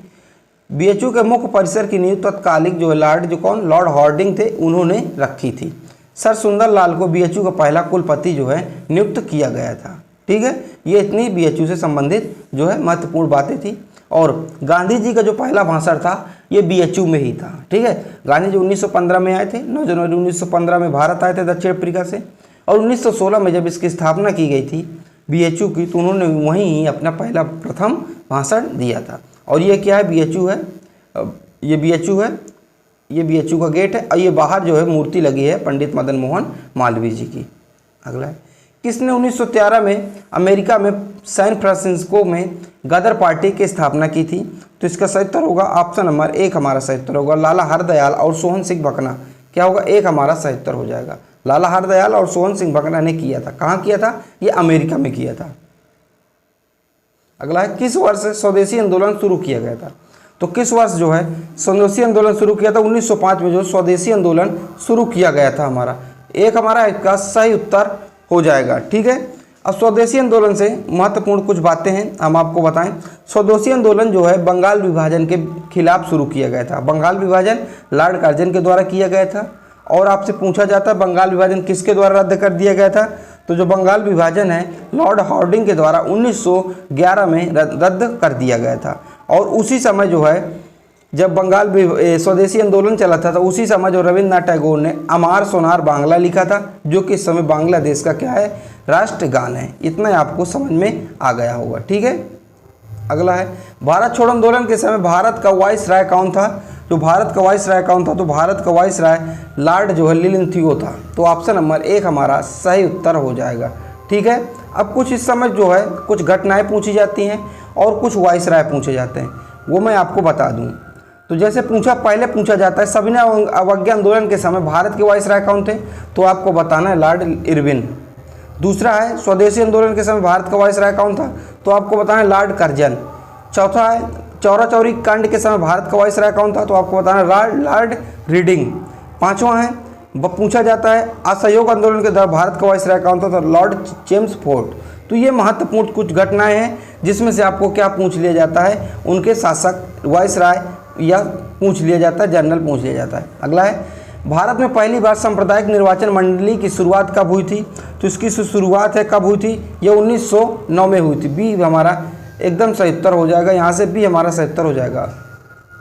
बीएचयू के मुख्य परिसर की नींव तत्कालिक लॉर्ड हार्डिंग थे, उन्होंने रखी थी। सर सुंदर लाल को बीएचयू का पहला कुलपति नियुक्त किया गया था। ठीक है, ये इतनी बीएचयू से संबंधित महत्वपूर्ण बातें थी। और गांधी जी का जो पहला भाषण था ये बीएचयू में ही था। ठीक है, गांधी जी 1915 में आए थे, 9 जनवरी 1915 में भारत आए थे दक्षिण अफ्रीका से, और 1916 में जब इसकी स्थापना की गई थी बीएचयू की, तो उन्होंने वहीं अपना पहला प्रथम भाषण दिया था। और ये क्या है, बीएचयू है, ये बीएचयू है, ये बीएचयू का गेट है, और ये बाहर मूर्ति लगी है पंडित मदन मोहन मालवीय जी की। अगला है, किसने 1913 में अमेरिका में सैन फ्रांसिस्को में गदर पार्टी की स्थापना की थी? तो इसका सही उत्तर होगा ऑप्शन नंबर 1 हमारा सही उत्तर होगा, लाला हरदयाल और सोहन सिंह भकना। क्या होगा, 1 हमारा सही उत्तर हो जाएगा। लाला हरदयाल और सोहन सिंह भकना ने किया था। कहाँ किया था? ये अमेरिका में किया था। अगला है, किस वर्ष स्वदेशी आंदोलन शुरू किया गया था? तो किस वर्ष स्वदेशी आंदोलन शुरू किया था? 1905 में स्वदेशी आंदोलन शुरू किया गया था। हमारा 1 हमारा इसका सही उत्तर हो जाएगा। ठीक है, अब स्वदेशी आंदोलन से महत्वपूर्ण कुछ बातें हैं, हम आपको बताएं। स्वदेशी आंदोलन बंगाल विभाजन के खिलाफ शुरू किया गया था। बंगाल विभाजन लॉर्ड कर्जन के द्वारा किया गया था। और आपसे पूछा जाता है बंगाल विभाजन किसके द्वारा रद्द कर दिया गया था? तो जो बंगाल विभाजन है लॉर्ड हार्डिंग के द्वारा 1911 में रद्द कर दिया गया था। और उसी समय जब बंगाल स्वदेशी आंदोलन चला था, तो उसी समय रविंद्रनाथ टैगोर ने अमार सोनार बांग्ला लिखा था, जो कि इस समय बांग्लादेश का क्या है, राष्ट्रगान है। इतना आपको समझ में आ गया होगा। ठीक है, अगला है, भारत छोड़ो आंदोलन के समय भारत का वाइसराय कौन था? जो भारत का वाइसराय कौन था? तो भारत का वाइसराय लॉर्ड लिलिंथियो था। तो ऑप्शन नंबर 1 हमारा सही उत्तर हो जाएगा। ठीक है, अब कुछ इस समय कुछ घटनाएं पूछी जाती हैं और कुछ वाइसराय पूछे जाते हैं, वो मैं आपको बता दूं। तो जैसे पहले पूछा जाता है सविनय अवज्ञा आंदोलन के समय भारत के वाइसराय कौन थे? तो आपको बताना है लॉर्ड इरविन। दूसरा है, स्वदेशी आंदोलन के समय भारत का वाइसराय कौन था? तो आपको बताना है लॉर्ड कर्जन। चौथा है, चौरा चौरी कांड के समय भारत का वाइसराय कौन था? तो आपको बताना है लॉर्ड रीडिंग। पांचवा है, पूछा जाता है असहयोग आंदोलन के दौरान भारत का वाइसराय कौन था? तो लॉर्ड चेम्सफोर्ड। तो ये महत्वपूर्ण कुछ घटनाएं हैं जिसमें से आपको क्या पूछ लिया जाता है, उनके शासक वाइसराय या पूछ लिया जाता है, जनरल पूछ लिया जाता है। अगला है, भारत में पहली बार सांप्रदायिक निर्वाचन मंडली की शुरुआत कब हुई थी? तो इसकी शुरुआत कब हुई थी? ये 1909 में हुई थी। बी हमारा एकदम सही उत्तर हो जाएगा, यहाँ से बी हमारा सही उत्तर हो जाएगा।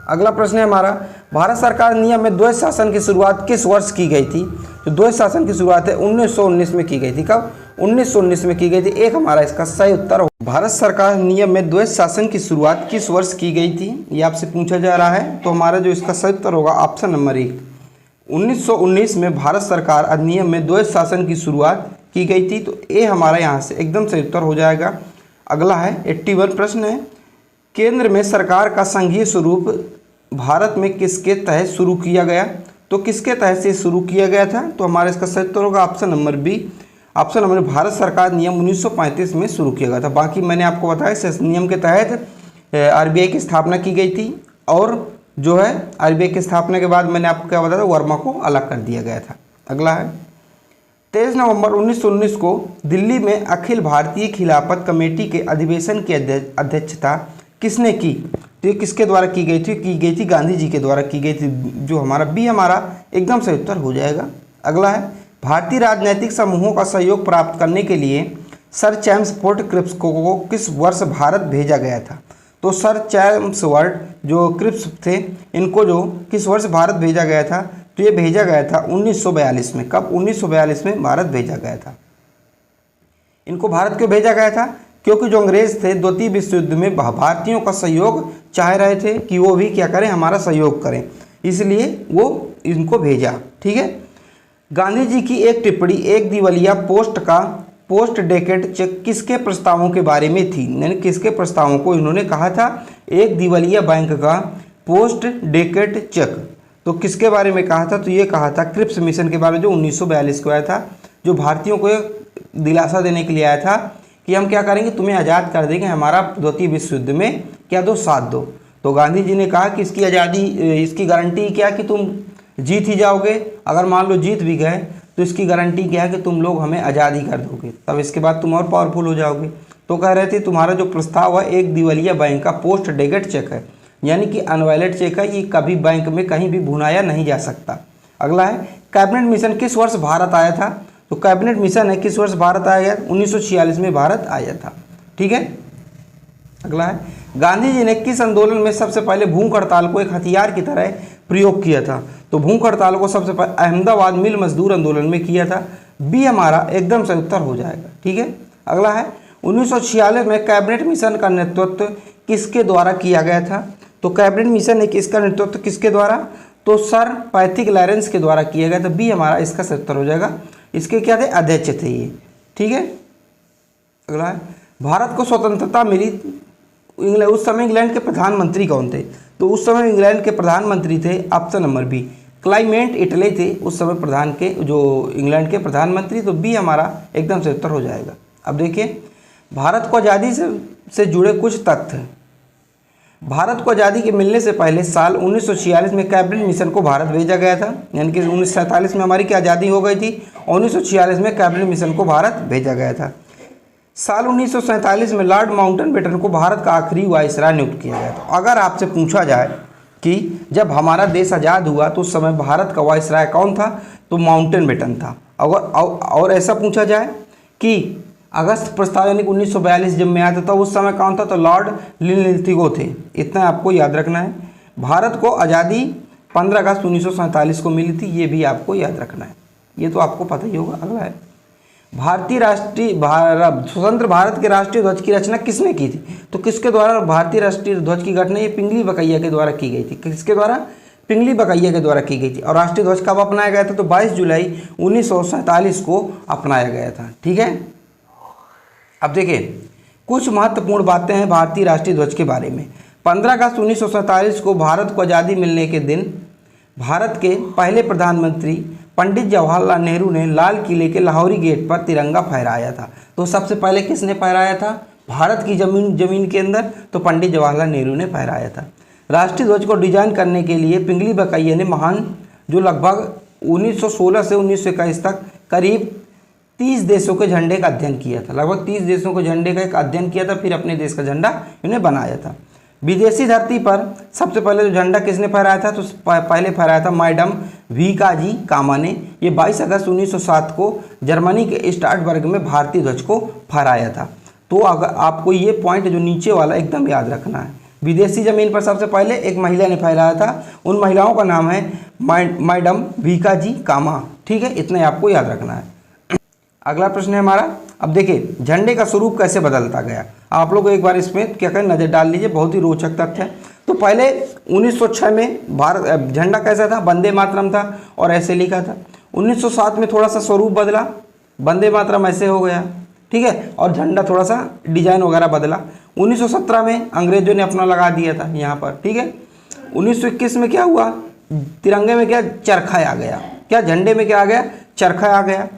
अगला प्रश्न है हमारा, भारत सरकार नियम में द्वैध शासन की शुरुआत किस वर्ष की गई थी? तो द्वैध शासन की शुरुआत 1919 में की गई थी। कब? 1919 में की गई थी। 1 हमारा इसका सही उत्तर हो। भारत सरकार नियम में द्वैध शासन की शुरुआत किस वर्ष की गई थी, ये आपसे पूछा जा रहा है। तो हमारा जो इसका सही उत्तर होगा ऑप्शन नंबर 1, 1919 में भारत सरकार अधिनियम में द्वैध शासन की शुरुआत की गई थी। तो ए हमारा यहाँ से एकदम सही उत्तर हो जाएगा। अगला है 81 प्रश्न है, केंद्र में सरकार का संघीय स्वरूप भारत में किसके तहत शुरू किया गया? तो किसके तहत से शुरू किया गया था? तो हमारा इसका सही उत्तर होगा option number B, option number Bharat सरकार नियम 1935 में शुरू किया गया था। बाकी मैंने आपको बताया इस नियम के तहत आरबीआई की स्थापना की गई थी, और आरबीआई की स्थापना के बाद मैंने आपको क्या बताया था, वर्मा को अलग कर दिया गया था। अगला है, 23 नवंबर 1919 को दिल्ली में अखिल भारतीय खिलाफत कमेटी के अधिवेशन की अध्यक्षता किसने की? तो ये किसके द्वारा की गई थी? गांधी जी के द्वारा की गई थी। जो हमारा बी हमारा एकदम सही उत्तर हो जाएगा। अगला है, भारतीय राजनैतिक समूहों का सहयोग प्राप्त करने के लिए सर चैम्सफोर्ड क्रिप्स को किस वर्ष भारत भेजा गया था? तो सर चैम्सफोर्ड जो क्रिप्स थे, इनको किस वर्ष भारत भेजा गया था? तो ये भेजा गया था 1942 में। कब? 1942 में भारत भेजा गया था। इनको भारत क्यों भेजा गया था? क्योंकि जो अंग्रेज थे द्वितीय विश्व युद्ध में भारतीयों का सहयोग चाह रहे थे कि वो भी क्या करें, हमारा सहयोग करें, इसलिए वो इनको भेजा। ठीक है, गांधी जी की एक टिप्पणी एक दिवालिया पोस्ट डेकेट चेक किसके प्रस्तावों के बारे में थी? यानी किसके प्रस्तावों को इन्होंने कहा था एक दिवालिया बैंक का पोस्ट डेकेट चेक? तो किसके बारे में कहा था? तो ये कहा था क्रिप्स मिशन के बारे में, जो 1942 को आया था, जो भारतीयों को दिलासा देने के लिए आया था कि हम क्या करेंगे, तुम्हें आज़ाद कर देंगे, हमारा द्वितीय विश्व युद्ध में क्या दो, साथ दो। तो गांधी जी ने कहा कि इसकी आज़ादी, इसकी गारंटी क्या कि तुम जीत ही जाओगे, अगर मान लो जीत भी गए तो इसकी गारंटी क्या है कि तुम लोग हमें आज़ादी कर दोगे, तब इसके बाद तुम और पावरफुल हो जाओगे। तो कह रहे थे तुम्हारा जो प्रस्ताव है एक दिवालिया बैंक का पोस्ट डेटेड चेक है, यानी कि अनवैलिड चेक है, ये कभी बैंक में कहीं भी भुनाया नहीं जा सकता। अगला है कैबिनेट मिशन किस वर्ष भारत आया था? तो कैबिनेट मिशन है किस वर्ष भारत आया? 1946 में भारत आया था। ठीक है। अगला है गांधी जी ने किस आंदोलन में सबसे पहले भूख हड़ताल को एक हथियार की तरह प्रयोग किया था? तो भूख हड़ताल को सबसे पहले अहमदाबाद मिल मजदूर आंदोलन में किया था। बी हमारा एकदम सही उत्तर हो जाएगा। ठीक है। अगला है 1946 में कैबिनेट मिशन का नेतृत्व किसके द्वारा किया गया था? तो कैबिनेट मिशन है किसका नेतृत्व किसके द्वारा? तो सर पैथिक लॉरेंस के द्वारा किया गया था। बी हमारा इसका सही उत्तर हो जाएगा। इसके क्या थे? अध्यक्ष थे ये। ठीक है। अगला है भारत को स्वतंत्रता मिली, उस समय इंग्लैंड के प्रधानमंत्री कौन थे? तो उस समय इंग्लैंड के प्रधानमंत्री थे option number B Clement Attlee थे उस समय प्रधान के जो इंग्लैंड के प्रधानमंत्री। तो बी हमारा एकदम से उत्तर हो जाएगा। अब देखिए भारत को आज़ादी से जुड़े कुछ तथ्य। भारत को आज़ादी के मिलने से पहले साल 1946 में कैबिनेट मिशन को भारत भेजा गया था, यानी कि 1947 में हमारी क्या आज़ादी हो गई थी, 1946 में कैबिनेट मिशन को भारत भेजा गया था। साल 1947 में लॉर्ड माउंटबेटन को भारत का आखिरी वायसराय नियुक्त किया गया था। अगर आपसे पूछा जाए कि जब हमारा देश आज़ाद हुआ तो उस समय भारत का वायसराय कौन था? तो माउंटबेटन था। और ऐसा पूछा जाए कि अगस्त प्रस्ताव यानी कि 1942 जब में आया था तो उस समय कौन था? तो लॉर्ड लिनलिथिगो थे। इतना आपको याद रखना है। भारत को आज़ादी 15 अगस्त 1947 को मिली थी, ये भी आपको याद रखना है, ये तो आपको पता ही होगा। अगला है स्वतंत्र भारत के राष्ट्रीय ध्वज की रचना किसने की थी? तो किसके द्वारा भारतीय राष्ट्रीय ध्वज की घटना? ये पिंगली बकैया के द्वारा की गई थी। किसके द्वारा? पिंगली बकैया के द्वारा की गई थी। और राष्ट्रीय ध्वज कब अपनाया गया था? तो 22 जुलाई 1947 को अपनाया गया था। ठीक है। अब देखिए कुछ महत्वपूर्ण बातें हैं भारतीय राष्ट्रीय ध्वज के बारे में। 15 अगस्त 1947 को भारत को आज़ादी मिलने के दिन भारत के पहले प्रधानमंत्री पंडित जवाहरलाल नेहरू ने लाल किले के लाहौरी गेट पर तिरंगा फहराया था। तो सबसे पहले किसने फहराया था? भारत की जमीन के अंदर तो पंडित जवाहरलाल नेहरू ने फहराया था। राष्ट्रीय ध्वज को डिजाइन करने के लिए पिंगली बकैया ने महान जो लगभग 1916 से 1921 तक करीब 30 देशों के झंडे का अध्ययन किया था। लगभग 30 देशों के झंडे का एक अध्ययन किया था, फिर अपने देश का झंडा इन्हें बनाया था। विदेशी धरती पर सबसे पहले जो झंडा किसने फहराया था? तो पहले फहराया था मैडम वीकाजी कामा ने। ये 22 अगस्त 1907 को जर्मनी के स्टार्टबर्ग में भारतीय ध्वज को फहराया था। तो अगर आपको ये पॉइंट जो नीचे वाला एकदम याद रखना है। विदेशी ज़मीन पर सबसे पहले एक महिला ने फहराया था, उन महिलाओं का नाम है मैडम वीकाजी कामा। ठीक है, इतना आपको याद रखना है। अगला प्रश्न है हमारा। अब देखिए झंडे का स्वरूप कैसे बदलता गया, आप लोग एक बार इसमें क्या करें नज़र डाल लीजिए, बहुत ही रोचक तथ्य है। तो पहले 1906 में भारत झंडा कैसा था? वंदे मातरम था और ऐसे लिखा था। 1907 में थोड़ा सा स्वरूप बदला, वंदे मातरम ऐसे हो गया। ठीक है, और झंडा थोड़ा सा डिजाइन वगैरह बदला। 1917 में अंग्रेजों ने अपना लगा दिया था यहाँ पर। ठीक है, 1921 में क्या हुआ? तिरंगे में क्या चरखा आ गया, क्या झंडे में क्या आ गया? चरखा आ गया।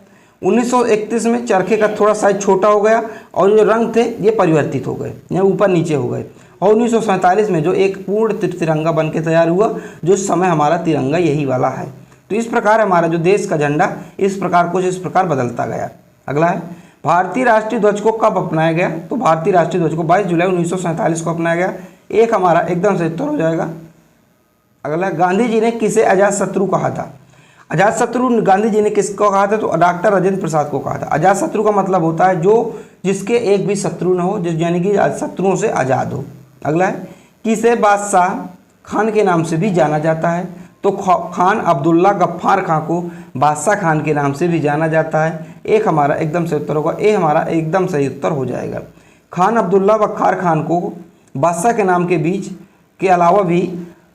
1931 में चरखे का थोड़ा साइज छोटा हो गया और जो रंग थे ये परिवर्तित हो गए, यहाँ ऊपर नीचे हो गए। और 1947 में जो एक पूर्ण तिरंगा बन के तैयार हुआ, जो इस समय हमारा तिरंगा यही वाला है। तो इस प्रकार हमारा जो देश का झंडा इस प्रकार बदलता गया। अगला है भारतीय राष्ट्रीय ध्वज को कब अपनाया गया? तो भारतीय राष्ट्रीय ध्वज को 22 जुलाई 1947 को अपनाया गया। एक हमारा एकदम से उत्तर हो जाएगा। अगला गांधी जी ने किसे अजात शत्रु कहा था? अजात शत्रु गांधी जी ने किसको कहा था? तो डॉक्टर राजेंद्र प्रसाद को कहा था। अजात शत्रु का मतलब होता है जो जिसके एक भी शत्रु न हो, यानी कि शत्रुओं से आज़ाद हो। अगला है किसे बादशाह खान के नाम से भी जाना जाता है? तो खान अब्दुल्ला गफ्फार खां को बादशाह खान के नाम से भी जाना जाता है। एक हमारा एकदम सही उत्तर होगा, ए हमारा एकदम सही उत्तर हो जाएगा। खान अब्दुल्ला गफ्फार खान को बादशाह के नाम के बीच के अलावा भी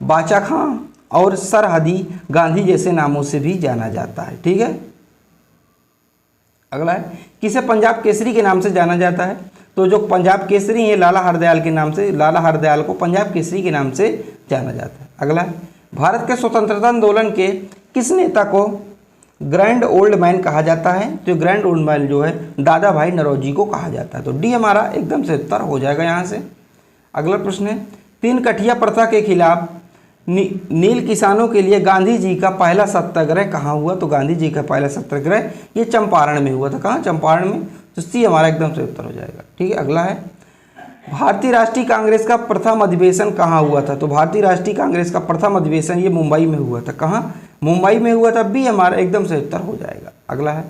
बाचा खां और सरहदी गांधी जैसे नामों से भी जाना जाता है। ठीक है। अगला है किसे पंजाब केसरी के नाम से जाना जाता है? तो जो पंजाब केसरी है लाला हरदयाल के नाम से, लाला हरदयाल को पंजाब केसरी के नाम से जाना जाता है। अगला है भारत के स्वतंत्रता आंदोलन के किस नेता को ग्रैंड ओल्ड मैन कहा जाता है? तो ग्रैंड ओल्ड मैन जो है दादा भाई नौरोजी को कहा जाता है। तो डी हमारा एकदम से उत्तर हो जाएगा यहाँ से। अगला प्रश्न है तीन कठिया प्रथा के खिलाफ नील किसानों के लिए गांधी जी का पहला सत्याग्रह कहाँ हुआ? तो गांधी जी का पहला सत्याग्रह ये चंपारण में हुआ था। कहाँ? चंपारण में। तो सी हमारा एकदम से उत्तर हो जाएगा। ठीक है, अगला है भारतीय राष्ट्रीय कांग्रेस का प्रथम अधिवेशन कहाँ हुआ था? तो भारतीय राष्ट्रीय कांग्रेस का प्रथम अधिवेशन ये मुंबई में हुआ था। कहाँ? मुंबई में हुआ था। बी हमारा एकदम से उत्तर हो जाएगा। अगला है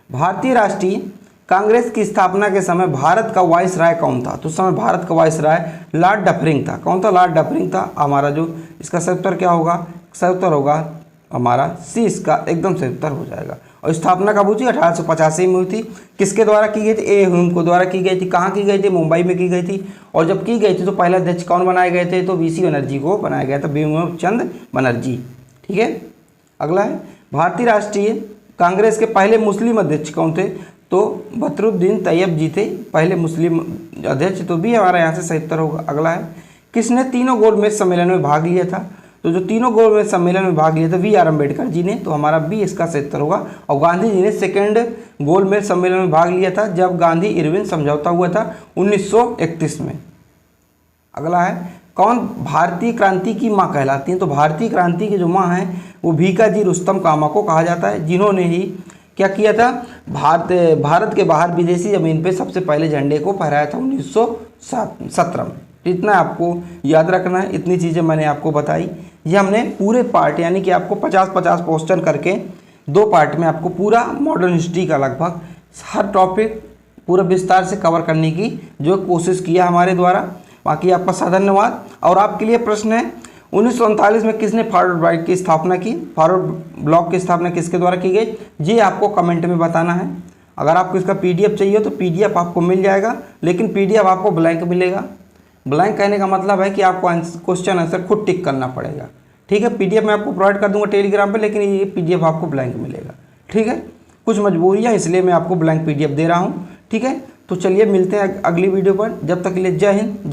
भारतीय राष्ट्रीय कांग्रेस की स्थापना के समय भारत का वाइसराय कौन था? तो उस समय भारत का वाइसराय लॉर्ड डफरिंग था। कौन था? लॉर्ड डफरिंग था। हमारा जो इसका सही उत्तर क्या होगा? सही उत्तर होगा हमारा सी, इसका एकदम सही उत्तर हो जाएगा। और स्थापना कब हुई थी? 1885 में हुई थी। किसके द्वारा की गई थी? ए ह्यूम को द्वारा की गई थी। कहाँ की गई थी? मुंबई में की गई थी। और जब की गई थी तो पहला अध्यक्ष कौन बनाए गए थे? तो वीसी बनर्जी को बनाया गया था, भीम चंद बनर्जी। ठीक है, अगला है भारतीय राष्ट्रीय कांग्रेस के पहले मुस्लिम अध्यक्ष कौन थे? तो बदरुद्दीन तैयब जी थे पहले मुस्लिम अध्यक्ष। तो भी हमारा यहाँ से सही उत्तर होगा। अगला है किसने तीनों गोलमेज सम्मेलन में भाग लिया था? तो जो तीनों गोलमेज सम्मेलन में भाग लिया था वी आर अम्बेडकर जी ने। तो हमारा बी इसका सही उत्तर होगा। और गांधी जी ने सेकेंड गोलमेज सम्मेलन में भाग लिया था जब गांधी इरविन समझौता हुआ था 1931 में। अगला है कौन भारतीय क्रांति की माँ कहलाती हैं? तो भारतीय क्रांति की जो माँ है वो भीकाजी रुस्तम कामा को कहा जाता है, जिन्होंने ही क्या किया था? भारत के बाहर विदेशी ज़मीन पे सबसे पहले झंडे को फहराया था 1917 में। इतना आपको याद रखना है। इतनी चीज़ें मैंने आपको बताई। ये हमने पूरे पार्ट यानी कि आपको 50-50 क्वेश्चन करके 2 पार्ट में आपको पूरा मॉडर्न हिस्ट्री का लगभग हर टॉपिक पूरा विस्तार से कवर करने की जो कोशिश किया हमारे द्वारा। बाकी आपका सा धन्यवाद। और आपके लिए प्रश्न है 1939 में किसने फॉरवर्ड ब्लॉक की स्थापना की? फॉरवर्ड ब्लॉक की स्थापना किसके द्वारा की गई? ये आपको कमेंट में बताना है। अगर आपको इसका पीडीएफ चाहिए तो पीडीएफ आपको मिल जाएगा, लेकिन पीडीएफ आपको ब्लैंक मिलेगा। ब्लैंक कहने का मतलब है कि आपको क्वेश्चन आंसर खुद टिक करना पड़ेगा। ठीक है, पीडीएफ मैं आपको प्रोवाइड कर दूंगा टेलीग्राम पे, लेकिन ये पीडीएफ आपको ब्लैंक मिलेगा। ठीक है, कुछ मजबूरियाँ इसलिए मैं आपको ब्लैंक पीडीएफ दे रहा हूँ। ठीक है, तो चलिए मिलते हैं अगली वीडियो पर। जब तक के लिए जय हिंद।